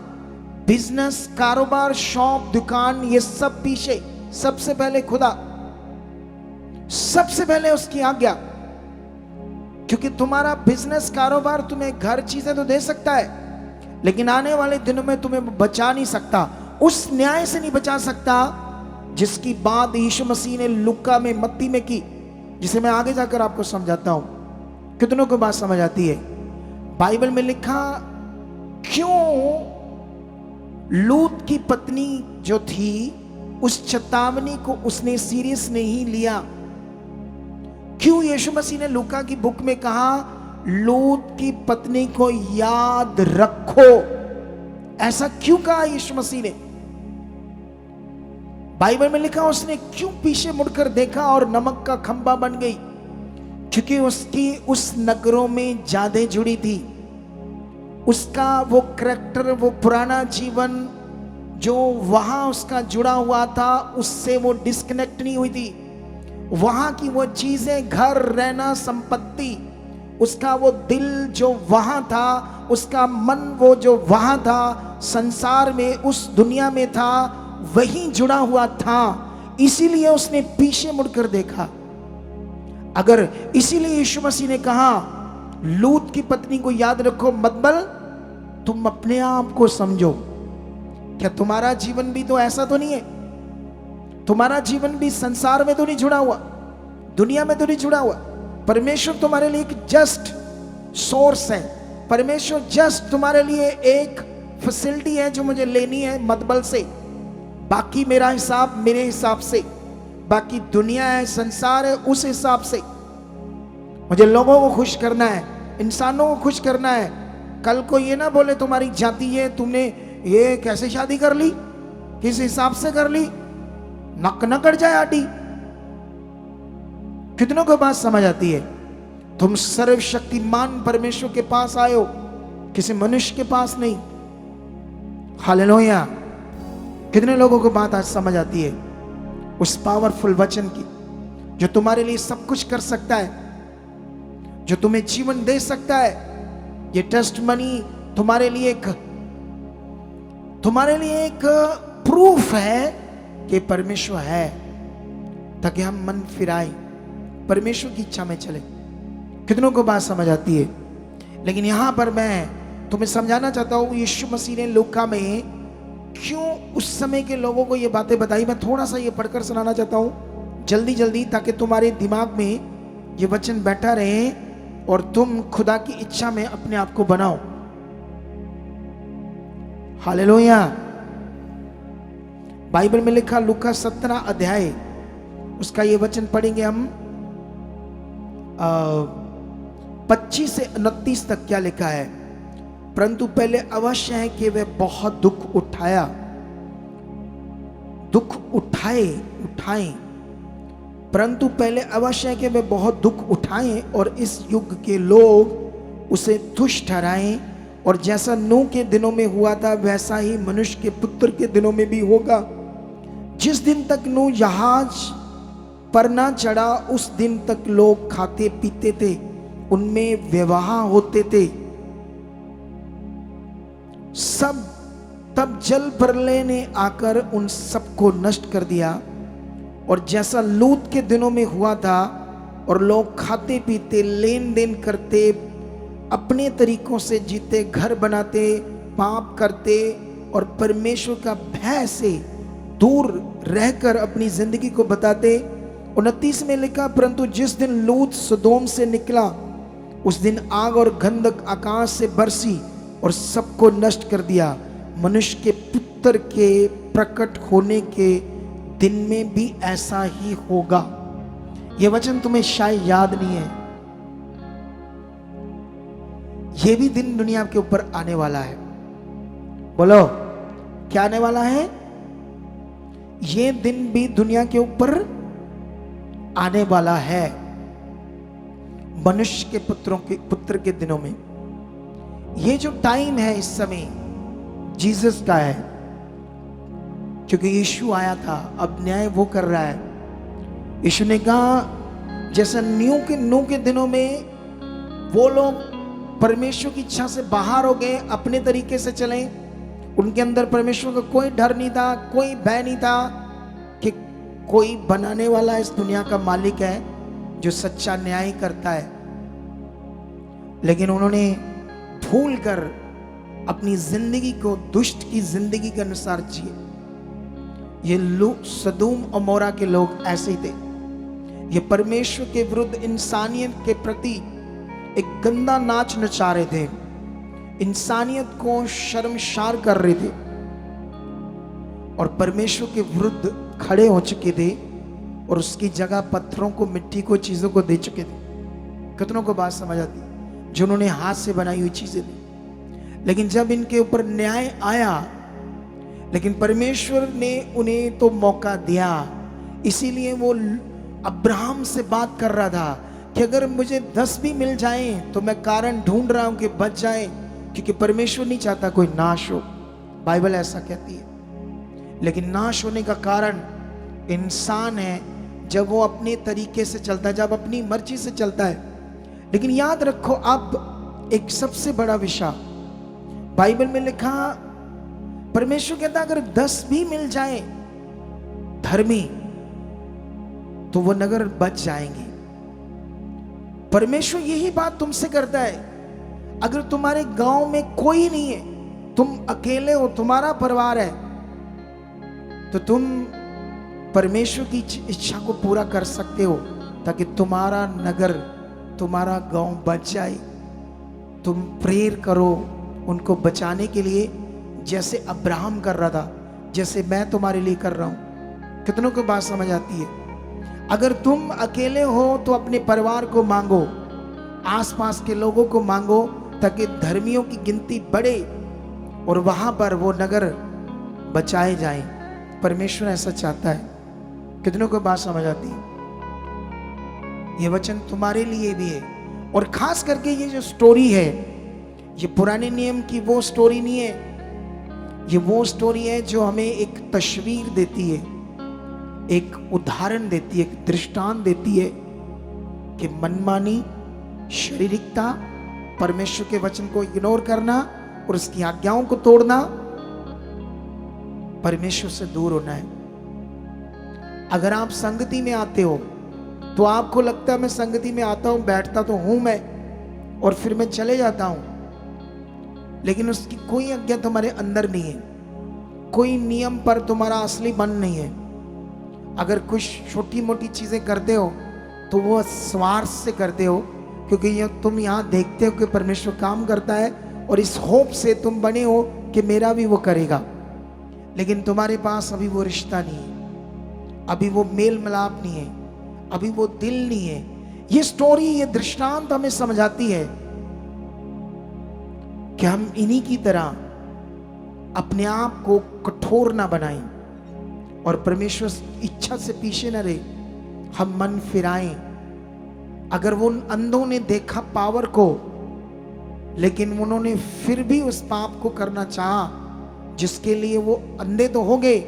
बिजनेस, कारोबार, शॉप, दुकान, ये सब पीछे, सबसे पहले खुदा, सबसे पहले उसकी आज्ञा। क्योंकि तुम्हारा बिजनेस, कारोबार तुम्हें घर चीजें तो दे सकता है, लेकिन आने वाले दिनों में तुम्हें बचा नहीं सकता, उस न्याय से नहीं बचा सकता जिसकी बात यीशु मसीह ने लुका में, मत्ती में की, जिसे मैं आगे जाकर आपको समझाता हूं। कितनों को बात समझ आती है? बाइबल में लिखा, क्यों लूत की पत्नी जो थी उस चेतावनी को उसने सीरियस नहीं लिया? क्यों यीशु मसीह ने लूका की बुक में कहा लूत की पत्नी को याद रखो? ऐसा क्यों कहा यीशु मसीह ने? बाइबल में लिखा उसने क्यों पीछे मुड़कर देखा और नमक का खंबा बन गई? क्योंकि उसकी उस नगरों में यादें जुड़ी थी, उसका वो करैक्टर, वो पुराना जीवन जो वहां उसका जुड़ा हुआ था, उससे वो डिस्कनेक्ट नहीं हुई थी। वहां की वो चीजें, घर, रहना, संपत्ति, उसका वो दिल जो वहां था, उसका मन वो जो वहां था, संसार में, उस दुनिया में था, वही जुड़ा हुआ था। इसीलिए उसने पीछे मुड़कर देखा। अगर इसीलिए यीशु मसीह ने कहा लूत की पत्नी को याद रखो, मतलब तुम अपने आप को समझो। क्या तुम्हारा जीवन भी तो ऐसा तो नहीं है? तुम्हारा जीवन भी संसार में तो नहीं जुड़ा हुआ, दुनिया में तो नहीं जुड़ा हुआ। परमेश्वर तुम्हारे लिए एक जस्ट सोर्स है, परमेश्वर जस्ट तुम्हारे लिए एक फैसिलिटी है जो मुझे लेनी है मतबल से। बाकी मेरा हिसाब मेरे हिसाब से, बाकी दुनिया है, संसार है, उस हिसाब से। मुझे लोगों को खुश करना है, इंसानों को खुश करना है। कल को ये ना बोले तुम्हारी जाति है, तुमने ये कैसे शादी कर ली, किस हिसाब से कर ली, नक न कट जाए आटी। कितनों को बात समझ आती है? तुम सर्वशक्तिमान परमेश्वर के पास आए हो, किसी मनुष्य के पास नहीं। हालेलुया। कितने लोगों को बात आज समझ आती है उस पावरफुल वचन की, जो तुम्हारे लिए सब कुछ कर सकता है, जो तुम्हें जीवन दे सकता है। ये टेस्टमनी तुम्हारे लिए एक प्रूफ है कि परमेश्वर है, ताकि हम मन फिराए, परमेश्वर की इच्छा में चले। कितनों को बात समझ आती है? लेकिन यहां पर मैं तुम्हें समझाना चाहता हूं, यीशु मसीह ने लूका में क्यों उस समय के लोगों को ये बातें बताई। मैं थोड़ा सा ये पढ़कर सुनाना चाहता हूं जल्दी जल्दी, ताकि तुम्हारे दिमाग में ये वचन बैठा रहे और तुम खुदा की इच्छा में अपने आप को बनाओ। हालेलुया। बाइबल में लिखा लूका 17 अध्याय, उसका ये वचन पढ़ेंगे हम 25 से 29 तक। क्या लिखा है? परंतु पहले अवश्य है कि वे बहुत दुख उठाए, परंतु पहले अवश्य है कि वे बहुत दुख उठाएं और इस युग के लोग उसे तुच्छ ठहराएं, और जैसा नूह के दिनों में हुआ था वैसा ही मनुष्य के पुत्र के दिनों में भी होगा। जिस दिन तक नूह जहाज पर ना चढ़ा, उस दिन तक लोग खाते पीते थे, उनमें विवाह होते थे, सब। तब जल प्रलय ने आकर उन सबको नष्ट कर दिया। और जैसा लूत के दिनों में हुआ था, और लोग खाते पीते, लेन देन करते, अपने तरीकों से जीते, घर बनाते, पाप करते और परमेश्वर का भय से दूर रहकर अपनी जिंदगी को बताते। 29 में लिखा, परंतु जिस दिन लूत सदोम से निकला, उस दिन आग और गंधक आकाश से बरसी और सबको नष्ट कर दिया। मनुष्य के पुत्र के प्रकट होने के दिन में भी ऐसा ही होगा। यह वचन तुम्हें शायद याद नहीं है, यह भी दिन दुनिया के ऊपर आने वाला है। बोलो, क्या आने वाला है? ये दिन भी दुनिया के ऊपर आने वाला है, मनुष्य के पुत्र के दिनों में। ये जो टाइम है इस समय जीसस का है, क्योंकि यीशु आया था, अब न्याय वो कर रहा है। यीशु ने कहा जैसा नूह के दिनों में वो लोग परमेश्वर की इच्छा से बाहर हो गए, अपने तरीके से चले, उनके अंदर परमेश्वर का कोई डर नहीं था, कोई भय नहीं था कि कोई बनाने वाला इस दुनिया का मालिक है जो सच्चा न्याय करता है। लेकिन उन्होंने भूल कर अपनी जिंदगी को दुष्ट की जिंदगी के अनुसार जिए। ये लोग सदूम और मोरा के लोग ऐसे ही थे। ये परमेश्वर के विरुद्ध इंसानियत के प्रति एक गंदा नाच नचा रहे थे, इंसानियत को शर्मसार कर रहे थे और परमेश्वर के विरुद्ध खड़े हो चुके थे और उसकी जगह पत्थरों को, मिट्टी को, चीजों को दे चुके थे। कितनों को बात समझ आती? जो उन्होंने हाथ से बनाई हुई चीजें थी। लेकिन जब इनके ऊपर न्याय आया, लेकिन परमेश्वर ने उन्हें तो मौका दिया। इसीलिए वो अब्राहम से बात कर रहा था कि अगर मुझे 10 भी मिल जाएं तो मैं कारण ढूंढ रहा हूं कि बच जाएं, क्योंकि परमेश्वर नहीं चाहता कोई नाश हो। बाइबल ऐसा कहती है। लेकिन नाश होने का कारण इंसान है, जब वो अपने तरीके से चलता है, जब अपनी मर्जी से चलता है। लेकिन याद रखो, अब एक सबसे बड़ा विषय बाइबल में लिखा, परमेश्वर कहता अगर 10 भी मिल जाए धर्मी तो वो नगर बच जाएंगे। परमेश्वर यही बात तुमसे करता है। अगर तुम्हारे गांव में कोई नहीं है, तुम अकेले हो, तुम्हारा परिवार है, तो तुम परमेश्वर की इच्छा को पूरा कर सकते हो ताकि तुम्हारा नगर, तुम्हारा गांव बच जाए। तुम प्रेयर करो उनको बचाने के लिए, जैसे अब्राहम कर रहा था, जैसे मैं तुम्हारे लिए कर रहा हूं। कितनों को बात समझ आती है? अगर तुम अकेले हो तो अपने परिवार को मांगो, आसपास के लोगों को मांगो, ताकि धर्मियों की गिनती बढ़े और वहां पर वो नगर बचाए जाएं। परमेश्वर ऐसा चाहता है। कितनों को बात समझ आती है? ये वचन तुम्हारे लिए भी है। और खास करके ये जो स्टोरी है, ये पुराने नियम की वो स्टोरी नहीं है। ये वो स्टोरी है जो हमें एक तस्वीर देती है, एक उदाहरण देती है, एक दृष्टांत देती है कि मनमानी, शारीरिकता, परमेश्वर के वचन को इग्नोर करना और उसकी आज्ञाओं को तोड़ना, परमेश्वर से दूर होना है। अगर आप संगति में आते हो तो आपको लगता है मैं संगति में आता हूं, बैठता तो हूं मैं, और फिर मैं चले जाता हूं, लेकिन उसकी कोई आज्ञा तुम्हारे अंदर नहीं है, कोई नियम पर तुम्हारा असली मन नहीं है। अगर कुछ छोटी मोटी चीजें करते हो तो वो स्वार्थ से करते हो, क्योंकि ये तुम यहाँ देखते हो कि परमेश्वर काम करता है और इस होप से तुम बने हो कि मेरा भी वो करेगा। लेकिन तुम्हारे पास अभी वो रिश्ता नहीं है, अभी वो मेल मिलाप नहीं है, अभी वो दिल नहीं है। ये स्टोरी, ये दृष्टांत हमें समझाती है कि हम इन्हीं की तरह अपने आप को कठोर ना बनाएं और परमेश्वर इच्छा से पीछे न रहे, हम मन फिराएं। अगर वो अंधों ने देखा पावर को, लेकिन उन्होंने फिर भी उस पाप को करना चाहा जिसके लिए वो अंधे तो हो गए,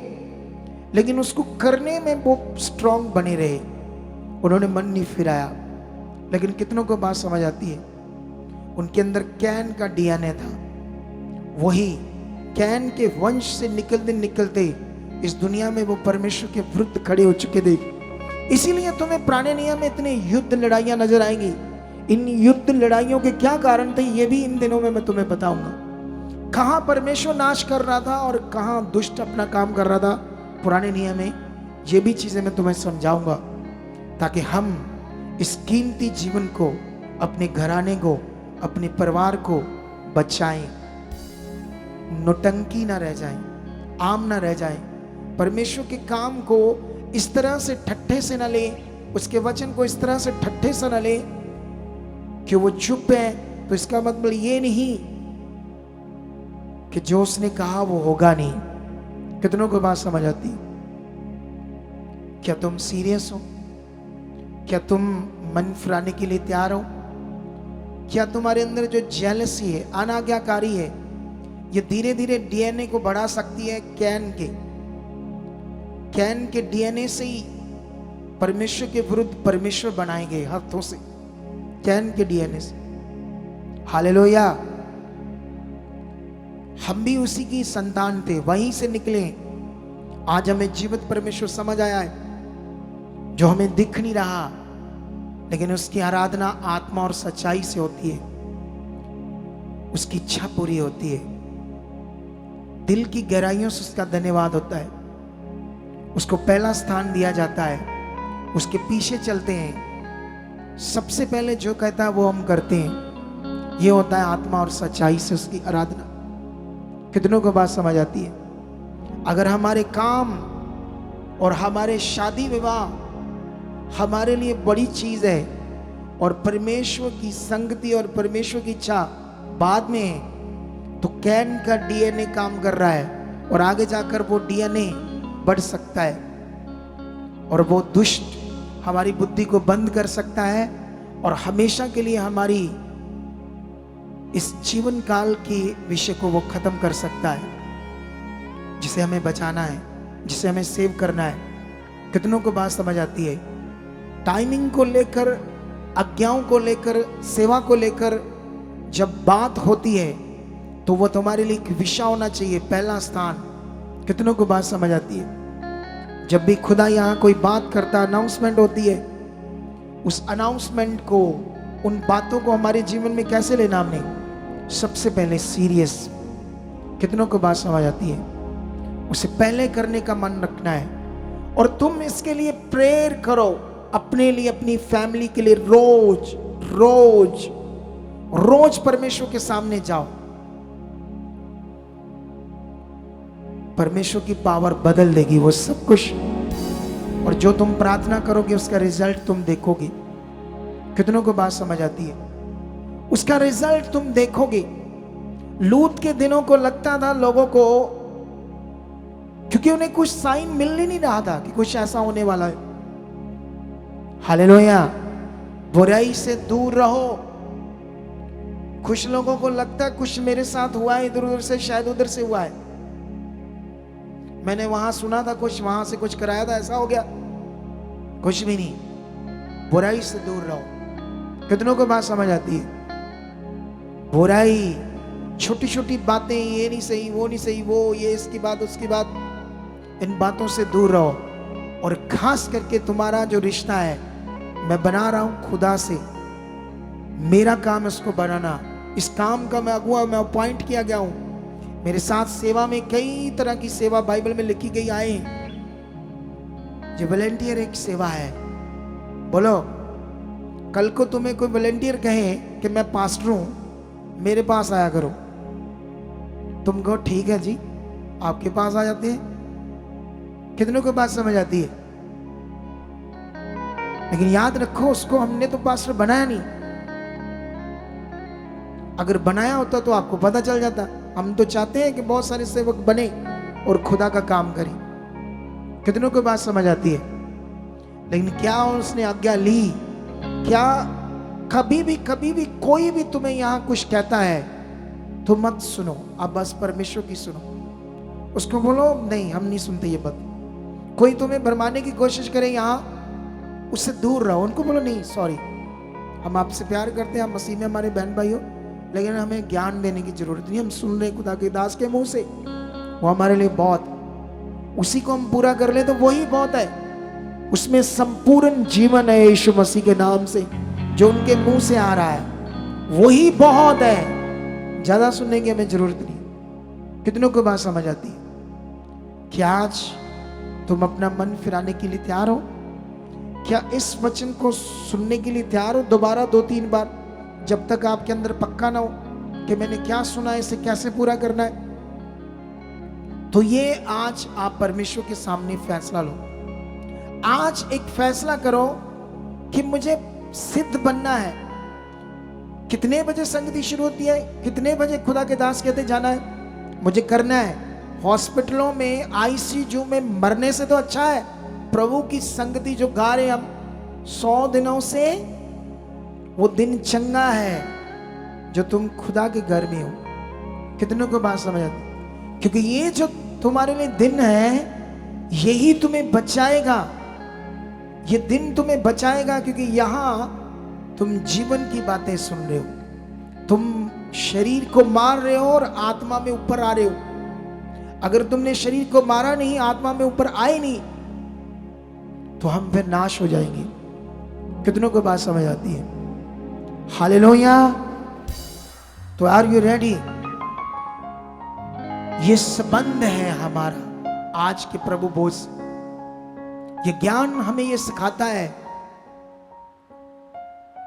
लेकिन उसको करने में वो स्ट्रांग बने रहे, उन्होंने मन नहीं फिराया। लेकिन कितनों को बात समझ आती है? उनके अंदर कैन का डीएनए था। वही कैन के वंश से निकलते निकलते इस दुनिया में वो परमेश्वर के विरुद्ध खड़े हो चुके थे। इसीलिए तुम्हें पुराने नियम में इतने युद्ध लड़ाइयां नजर आएंगी। इन युद्ध लड़ाइयों के क्या कारण थे, ये भी इन दिनों में मैं तुम्हें बताऊंगा। कहां परमेश्वर नाश कर रहा था और कहां दुष्ट अपना काम कर रहा था पुराने नियम में, ये भी चीजें मैं तुम्हें समझाऊंगा, ताकि हम इस कीमती जीवन को, अपने घराने को, अपने परिवार को बचाएं, नौटंकी ना रह जाएं, आम ना रह जाएं। परमेश्वर के काम को इस तरह से ठट्ठे से ना ले, उसके वचन को इस तरह से ठट्ठे से ना ले कि वो चुप है तो इसका मतलब ये नहीं कि जो उसने कहा वो होगा नहीं। कितनों को बात समझ आती? क्या तुम सीरियस हो? क्या तुम मन फिराने के लिए तैयार हो? क्या तुम्हारे अंदर जो जेलसी है, अनाज्ञाकारी है, ये धीरे धीरे डीएनए को बढ़ा सकती है? कैन के डीएनए से ही परमेश्वर के विरुद्ध परमेश्वर बनाए गए हाथों से, कैन के डीएनए से। हालेलुया। हम भी उसी की संतान थे, वहीं से निकले। आज हमें जीवित परमेश्वर समझ आया है, जो हमें दिख नहीं रहा, लेकिन उसकी आराधना आत्मा और सच्चाई से होती है, उसकी इच्छा पूरी होती है, दिल की गहराइयों से उसका धन्यवाद होता है, उसको पहला स्थान दिया जाता है, उसके पीछे चलते हैं। सबसे पहले जो कहता है वो हम करते हैं। ये होता है आत्मा और सच्चाई से उसकी आराधना। कितनों को बात समझ आती है? अगर हमारे काम और हमारे शादी विवाह हमारे लिए बड़ी चीज है और परमेश्वर की संगति और परमेश्वर की इच्छा बाद में है, तो कैन का डीएनए काम कर रहा है और आगे जाकर वो डीएनए बढ़ सकता है और वो दुष्ट हमारी बुद्धि को बंद कर सकता है और हमेशा के लिए हमारी इस जीवन काल के विषय को वो खत्म कर सकता है, जिसे हमें बचाना है, जिसे हमें सेव करना है। कितनों को बात समझ आती है? टाइमिंग को लेकर, आज्ञाओं को लेकर, सेवा को लेकर जब बात होती है तो वो तुम्हारे लिए एक विषय होना चाहिए, पहला स्थान। कितनों को बात समझ आती है? जब भी खुदा यहाँ कोई बात करता, अनाउंसमेंट होती है, उस अनाउंसमेंट को, उन बातों को हमारे जीवन में कैसे लेना? हमने सबसे पहले सीरियस। कितनों को बात समझ आती है? उसे पहले करने का मन रखना है और तुम इसके लिए प्रेयर करो, अपने लिए, अपनी फैमिली के लिए। रोज रोज रोज परमेश्वर के सामने जाओ। परमेश्वर की पावर बदल देगी वो सब कुछ, और जो तुम प्रार्थना करोगे उसका रिजल्ट तुम देखोगे। कितनों को बात समझ आती है? उसका रिजल्ट तुम देखोगे। लूत के दिनों को लगता था लोगों को, क्योंकि उन्हें कुछ साइन मिल ही नहीं रहा था कि कुछ ऐसा होने वाला है। हालेलुया। बुराई से दूर रहो। कुछ लोगों को लगता है कुछ मेरे साथ हुआ है, इधर उधर से, शायद उधर से हुआ है, मैंने वहां सुना था कुछ, वहां से कुछ कराया था, ऐसा हो गया। कुछ भी नहीं। बुराई से दूर रहो। कितनों को बात समझ आती है? बुराई, छोटी छोटी बातें, ये नहीं सही, वो नहीं सही, वो ये इसकी बात, उसकी बात, इन बातों से दूर रहो। और खास करके तुम्हारा जो रिश्ता है, मैं बना रहा हूं खुदा से, मेरा काम है उसको बनाना। इस काम का मैं अगुआ, मैं अपॉइंट किया गया हूं। मेरे साथ सेवा में कई तरह की सेवा बाइबल में लिखी गई आए हैं। जो वॉलंटियर एक सेवा है। बोलो, कल को तुम्हें कोई वॉलंटियर कहे कि मैं पास्टर हूं, मेरे पास आया करो, तुम कहो ठीक है जी, आपके पास आ जाते हैं। कितनों को बात समझ आती है? लेकिन याद रखो, उसको हमने तो पास्टर बनाया नहीं। अगर बनाया होता तो आपको पता चल जाता। हम तो चाहते हैं कि बहुत सारे सेवक बने और खुदा का काम करें। कितनों को बात समझ आती है? लेकिन क्या उसने आज्ञा ली? क्या कभी भी कोई भी तुम्हें यहां कुछ कहता है तो मत सुनो, आप बस परमेश्वर की सुनो। उसको बोलो नहीं, हम नहीं सुनते ये बात। कोई तुम्हें भरमाने की कोशिश करे यहां, उससे दूर रहो। उनको बोलो नहीं, सॉरी, हम आपसे प्यार करते हैं, हम मसीह में हमारे बहन भाई हो, लेकिन हमें ज्ञान देने की जरूरत नहीं। हम सुन रहे खुदा के दास के मुंह से, वो हमारे लिए बहुत, उसी को हम पूरा कर ले तो वही बहुत है। उसमें संपूर्ण जीवन है यीशु मसीह के नाम से, जो उनके मुंह से आ रहा है, वही बहुत है। ज्यादा सुनने की हमें जरूरत नहीं। कितनों को बात समझ आती है? क्या आज तुम अपना मन फिराने के लिए तैयार हो? क्या इस वचन को सुनने के लिए तैयार हो दोबारा 2-3 बार, जब तक आपके अंदर पक्का ना हो कि मैंने क्या सुना है, इसे कैसे पूरा करना है? तो ये आज आप परमेश्वर के सामने फैसला लो। आज एक फैसला करो कि मुझे सिद्ध बनना है। कितने बजे संगति शुरू होती है? कितने बजे खुदा के दास कहते जाना है? मुझे करना है। हॉस्पिटलों में, आईसीयू में मरने से तो अच्छा है प्रभु की संगति जो गा रहे हम 100 दिनों से, वो दिन चंगा है जो तुम खुदा के घर में हो। कितनों को बात समझ आती? क्योंकि ये जो तुम्हारे लिए दिन है, यही तुम्हें बचाएगा। ये दिन तुम्हें बचाएगा, क्योंकि यहां तुम जीवन की बातें सुन रहे हो। तुम शरीर को मार रहे हो और आत्मा में ऊपर आ रहे हो। अगर तुमने शरीर को मारा नहीं, आत्मा में ऊपर आए नहीं, तो हम फिर नाश हो जाएंगे। कितनों को बात समझ आती है? हालेलुया। तो आर यू रेडी? ये संबंध है हमारा आज के प्रभु बोझ। ये ज्ञान हमें ये सिखाता है,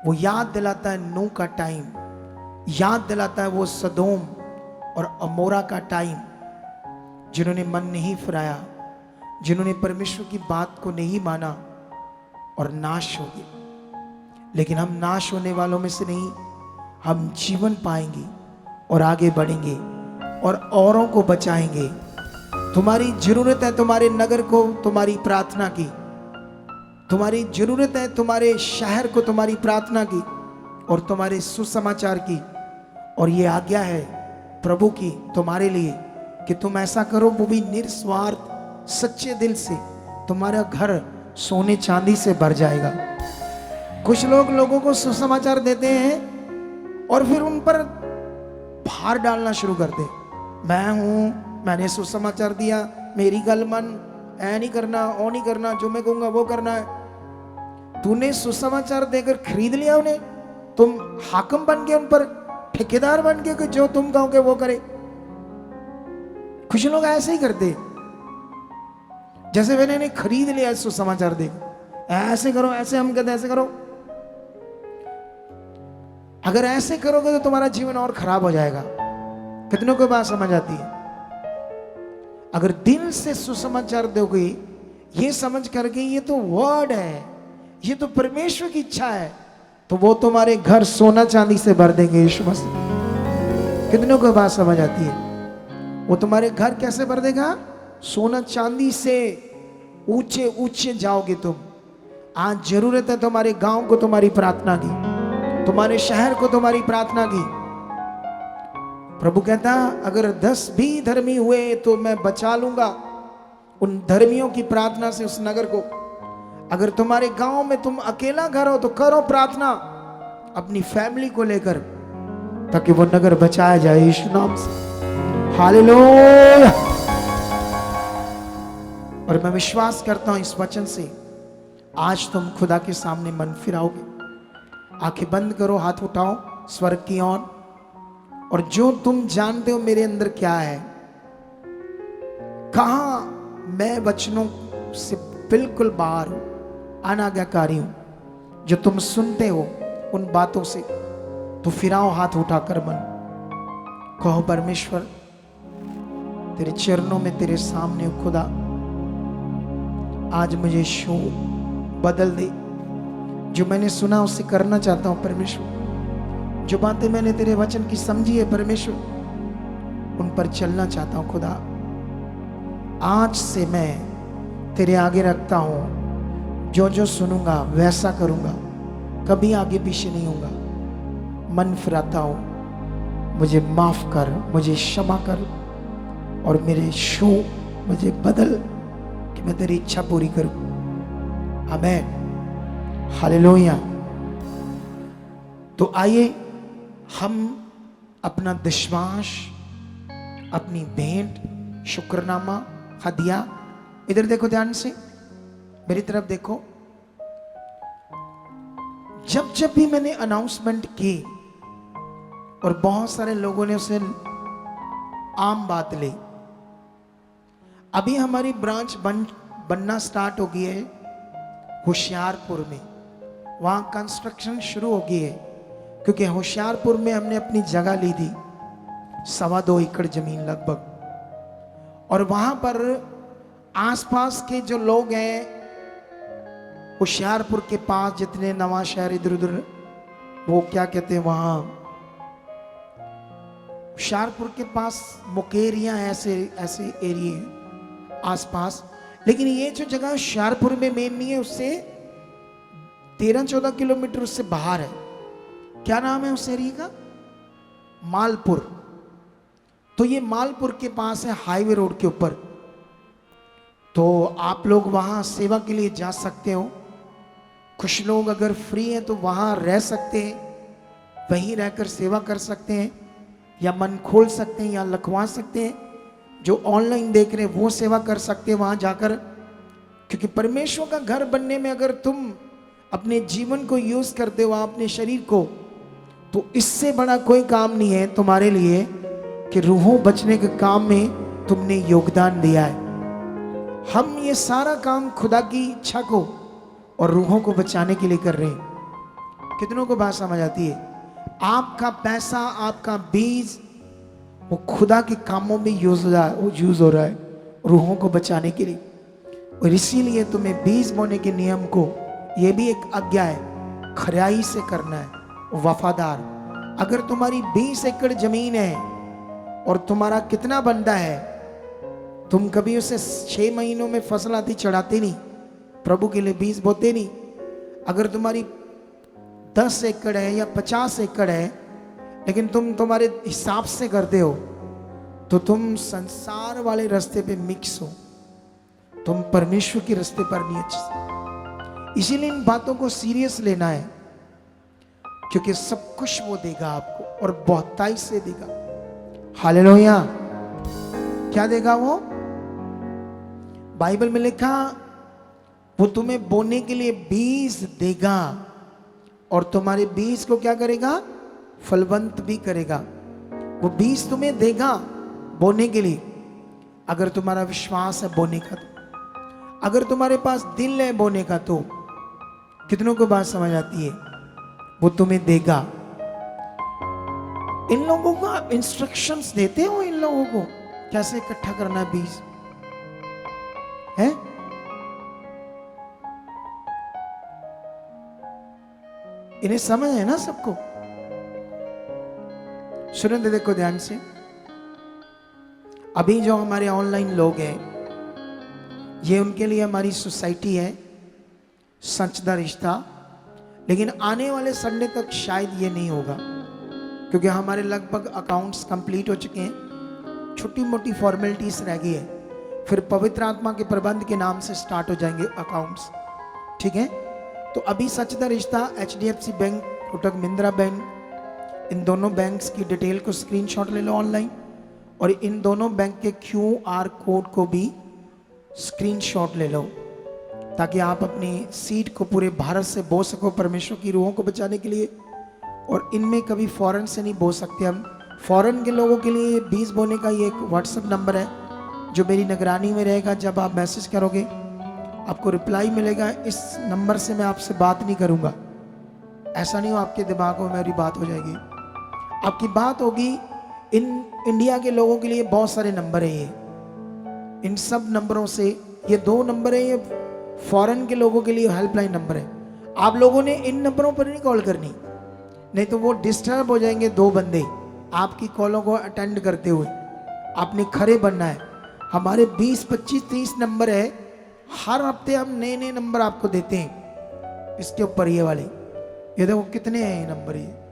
वो याद दिलाता है नूह का टाइम, याद दिलाता है वो सदोम और अमोरा का टाइम, जिन्होंने मन नहीं फिराया, जिन्होंने परमेश्वर की बात को नहीं माना और नाश हो गए। लेकिन हम नाश होने वालों में से नहीं, हम जीवन पाएंगे और आगे बढ़ेंगे और औरों को बचाएंगे। तुम्हारी जरूरत है तुम्हारे नगर को तुम्हारी प्रार्थना की, तुम्हारी जरूरत है तुम्हारे शहर को तुम्हारी प्रार्थना की और तुम्हारे सुसमाचार की। और ये आज्ञा है प्रभु की तुम्हारे लिए कि तुम ऐसा करो, वो भी निस्वार्थ सच्चे दिल से। तुम्हारा घर सोने चांदी से भर जाएगा। कुछ लोग लोगों को सुसमाचार देते हैं और फिर उन पर भार डालना शुरू करते। मैं हूं, मैंने सुसमाचार दिया, मेरी गल मन, ऐ नहीं करना, ओ नहीं करना, जो मैं कहूंगा वो करना है। तूने सुसमाचार देकर खरीद लिया उन्हें, तुम हाकिम बन गए, उन पर ठेकेदार बन गए कि जो तुम कहोगे वो करे। कुछ लोग ऐसे ही करते, जैसे मैंने इन्हें खरीद लिया सुसमाचार देकर, ऐसे करो, ऐसे हम कहते ऐसे करो। अगर ऐसे करोगे तो तुम्हारा जीवन और खराब हो जाएगा। कितनों को बात समझ आती है? अगर दिल से सुसमाचार दोगे, ये समझ करके ये तो वर्ड है, ये तो परमेश्वर की इच्छा है, तो वो तुम्हारे घर सोना चांदी से भर देंगे यीशु मसीह। कितनों को बात समझ आती है? वो तुम्हारे घर कैसे भर देगा? सोना चांदी से ऊंचे ऊंचे जाओगे तुम। आज जरूरत है तुम्हारे गांव को तुम्हारी प्रार्थना की, तुम्हारे शहर को तुम्हारी प्रार्थना की। प्रभु कहता, अगर 10 भी धर्मी हुए तो मैं बचा लूंगा उन धर्मियों की प्रार्थना से उस नगर को। अगर तुम्हारे गांव में तुम अकेला घर हो तो करो प्रार्थना अपनी फैमिली को लेकर, ताकि वो नगर बचाया जाए यीशु नाम से। हालेलुया। और मैं विश्वास करता हूं इस वचन से आज तुम खुदा के सामने मन फिराओगे। आंखें बंद करो, हाथ उठाओ स्वर्ग की ओर, और जो तुम जानते हो मेरे अंदर क्या है, कहां मैं वचनों से बिल्कुल बाहर हूं, अनाज्ञाकारी हूं, जो तुम सुनते हो उन बातों से, तो फिराओ हाथ उठाकर मन, कहो परमेश्वर तेरे चरणों में तेरे सामने हूं खुदा, आज मुझे शो बदल दे। जो मैंने सुना उसे करना चाहता हूं परमेश्वर। जो बातें मैंने तेरे वचन की समझी है परमेश्वर, उन पर चलना चाहता हूं खुदा। आज से मैं तेरे आगे रखता हूं, जो जो सुनूंगा वैसा करूंगा, कभी आगे पीछे नहीं होऊंगा। मन फिराता हूं, मुझे माफ कर, मुझे क्षमा कर, और मेरे शो मुझे बदल कि मैं तेरी इच्छा पूरी करूं। आमीन। हालेलुया। तो आइए हम अपना दशमांश, अपनी भेंट, शुक्रनामा, हदिया, इधर देखो ध्यान से, मेरी तरफ देखो। जब जब भी मैंने अनाउंसमेंट की और बहुत सारे लोगों ने उसे आम बात ली, अभी हमारी ब्रांच बनना स्टार्ट हो गई है होशियारपुर में। वहां कंस्ट्रक्शन शुरू हो गई है, क्योंकि होशियारपुर में हमने अपनी जगह ली थी 2.25 एकड़ जमीन लगभग, और वहां पर आसपास के जो लोग हैं, होशियारपुर के पास जितने नवा शहर इधर उधर, वो क्या कहते हैं वहां, होशियारपुर के पास मुकेरियां, ऐसे ऐसे एरिए आसपास, लेकिन ये जो जगह होशियारपुर में मेन नहीं है, उससे 13-14 किलोमीटर उससे बाहर है। क्या नाम है उस एरिया का? मालपुर। तो ये मालपुर के पास है, हाईवे रोड के ऊपर। तो आप लोग वहां सेवा के लिए जा सकते हो। कुछ लोग अगर फ्री हैं तो वहां रह सकते हैं, वहीं रहकर सेवा कर सकते हैं, या मन खोल सकते हैं, या लिखवा सकते हैं। जो ऑनलाइन देख रहे हैं वो सेवा कर सकते हैं वहां जाकर। क्योंकि परमेश्वर का घर बनने में अगर तुम अपने जीवन को यूज करते हो, अपने शरीर को, तो इससे बड़ा कोई काम नहीं है तुम्हारे लिए कि रूहों बचने के काम में तुमने योगदान दिया है। हम ये सारा काम खुदा की इच्छा को और रूहों को बचाने के लिए कर रहे हैं। कितनों को बात समझ आती है? आपका पैसा, आपका बीज वो खुदा के कामों में यूज हो रहा है, रूहों को बचाने के लिए। और इसीलिए तुम्हें बीज बोने के नियम को, ये भी एक आज्ञा है, खराई से करना है, वफादार। अगर तुम्हारी 20 एकड़ जमीन है और तुम्हारा कितना बंदा है, तुम कभी उसे 6 महीनों में फसल आती चढ़ाते नहीं, प्रभु के लिए बीज बोते नहीं। अगर तुम्हारी 10 एकड़ है या 50 एकड़ है, लेकिन तुम तुम्हारे हिसाब से करते हो, तो तुम संसार वाले रास्ते पे मिक्स हो, तुम परमेश्वर के रास्ते पर नहीं अच्छे। इसीलिए इन बातों को सीरियस लेना है, क्योंकि सब कुछ वो देगा आपको, और बहुताई से देगा। हालेलुया। क्या देगा वो? बाइबल में लिखा, वो तुम्हें बोने के लिए बीज देगा, और तुम्हारे बीज को क्या करेगा? फलवंत भी करेगा। वो बीज तुम्हें देगा बोने के लिए, अगर तुम्हारा विश्वास है बोने का। तो अगर तुम्हारे पास दिल है बोने का, तो कितनों को बात समझ आती है? वो तुम्हें देगा। इन लोगों को आप इंस्ट्रक्शंस देते हो, इन लोगों को कैसे इकट्ठा करना है बीज है? इन्हें समझ है ना सबको? सुनो तो देखो ध्यान से। अभी जो हमारे ऑनलाइन लोग हैं, ये उनके लिए हमारी सोसाइटी है, सच दा रिश्ता। लेकिन आने वाले संडे तक शायद ये नहीं होगा, क्योंकि हमारे लगभग अकाउंट्स कंप्लीट हो चुके हैं, छोटी मोटी फॉर्मेलिटीज रह गई है। फिर पवित्र आत्मा के प्रबंध के नाम से स्टार्ट हो जाएंगे अकाउंट्स, ठीक है? तो अभी सच दा रिश्ता, HDFC bank, Kotak Mahindra bank, इन दोनों बैंक्स की डिटेल को स्क्रीनशॉट ले लो ऑनलाइन, और इन दोनों बैंक के QR कोड को भी स्क्रीनशॉट ले लो, ताकि आप अपनी सीट को पूरे भारत से बो सको परमेश्वर की रूहों को बचाने के लिए। और इनमें कभी फॉरेन से नहीं बो सकते हम। फॉरेन के लोगों के लिए बीज बोने का ये एक व्हाट्सएप नंबर है, जो मेरी निगरानी में रहेगा। जब आप मैसेज करोगे आपको रिप्लाई मिलेगा। इस नंबर से मैं आपसे बात नहीं करूंगा, ऐसा नहीं हो आपके दिमाग में मेरी बात हो जाएगी। आपकी बात होगी। इन इंडिया के लोगों के लिए बहुत सारे नंबर है, ये इन सब नंबरों से, ये 2 नंबर है, ये फॉरेन के लोगों के लिए हेल्पलाइन नंबर है। आप लोगों ने इन नंबरों पर नहीं कॉल करनी, नहीं तो वो डिस्टर्ब हो जाएंगे 2 बंदे आपकी कॉलों को अटेंड करते हुए। आपने खड़े बनना है। हमारे 20, 25, 30 नंबर है, हर हफ्ते हम नए नए नंबर आपको देते हैं। इसके ऊपर ये वाले, ये देखो कितने हैं ये नंबर, ये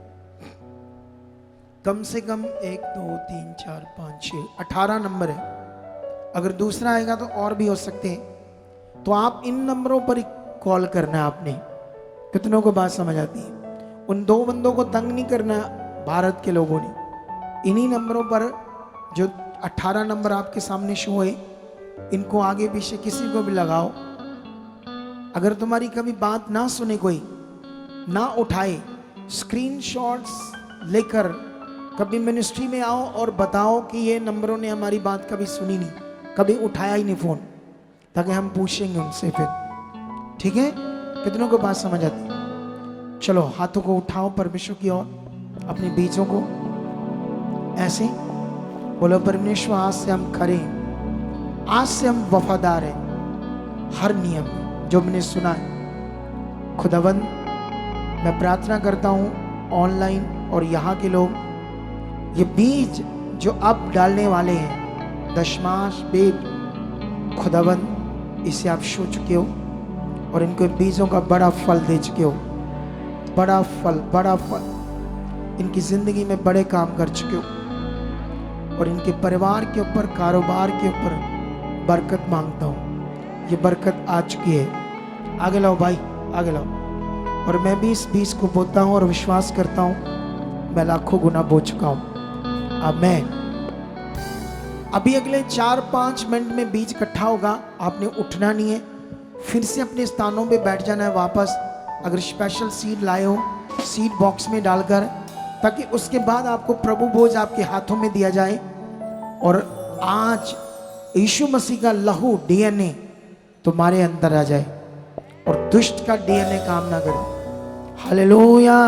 कम से कम 1, 2, 3, 4, 5, 6, 18 नंबर है। अगर दूसरा आएगा तो और भी हो सकते हैं। तो आप इन नंबरों पर कॉल करना है आपने। कितनों को बात समझ आती है? उन 2 बंदों को तंग नहीं करना भारत के लोगों ने। इन्हीं नंबरों पर जो 18 नंबर आपके सामने शो है, इनको आगे पीछे किसी को भी लगाओ। अगर तुम्हारी कभी बात ना सुने, कोई ना उठाए, स्क्रीनशॉट्स लेकर कभी मिनिस्ट्री में आओ और बताओ कि ये नंबरों ने हमारी बात कभी सुनी नहीं, कभी उठाया ही नहीं फोन, ताकि हम पूछेंगे उनसे फिर, ठीक है? कितनों को बात समझ आती? चलो हाथों को उठाओ परमेश्वर की ओर, अपने बीजों को ऐसे बोलो, परमेश्वर आज से हम खरे, आज से हम वफादार हैं हर नियम जो मैंने सुना है। खुदावंद, मैं प्रार्थना करता हूँ ऑनलाइन और यहाँ के लोग ये बीज जो अब डालने वाले हैं, दशमांश बेट, खुदावंद इसे आप छू चुके हो और इनको बीजों का बड़ा फल दे चुके हो, बड़ा फल इनकी जिंदगी में बड़े काम कर चुके हो और इनके परिवार के ऊपर, कारोबार के ऊपर बरकत मांगता हूँ। ये बरकत आ चुकी है। आगे लाओ भाई, आगे लाओ। और मैं भी इस बीज को बोता हूँ और विश्वास करता हूँ मैं लाखों गुना बो चुका हूँ। आमीन। अभी अगले 4-5 मिनट में बीज इकट्ठा होगा, आपने उठना नहीं है, फिर से अपने स्थानों पे बैठ जाना है वापस। अगर स्पेशल सीड लाए हो, सीड बॉक्स में डालकर, ताकि उसके बाद आपको प्रभु भोज आपके हाथों में दिया जाए और आज यीशु मसीह का लहू डीएनए तुम्हारे अंदर आ जाए और दुष्ट का डीएनए काम ना करे। हालेलुया।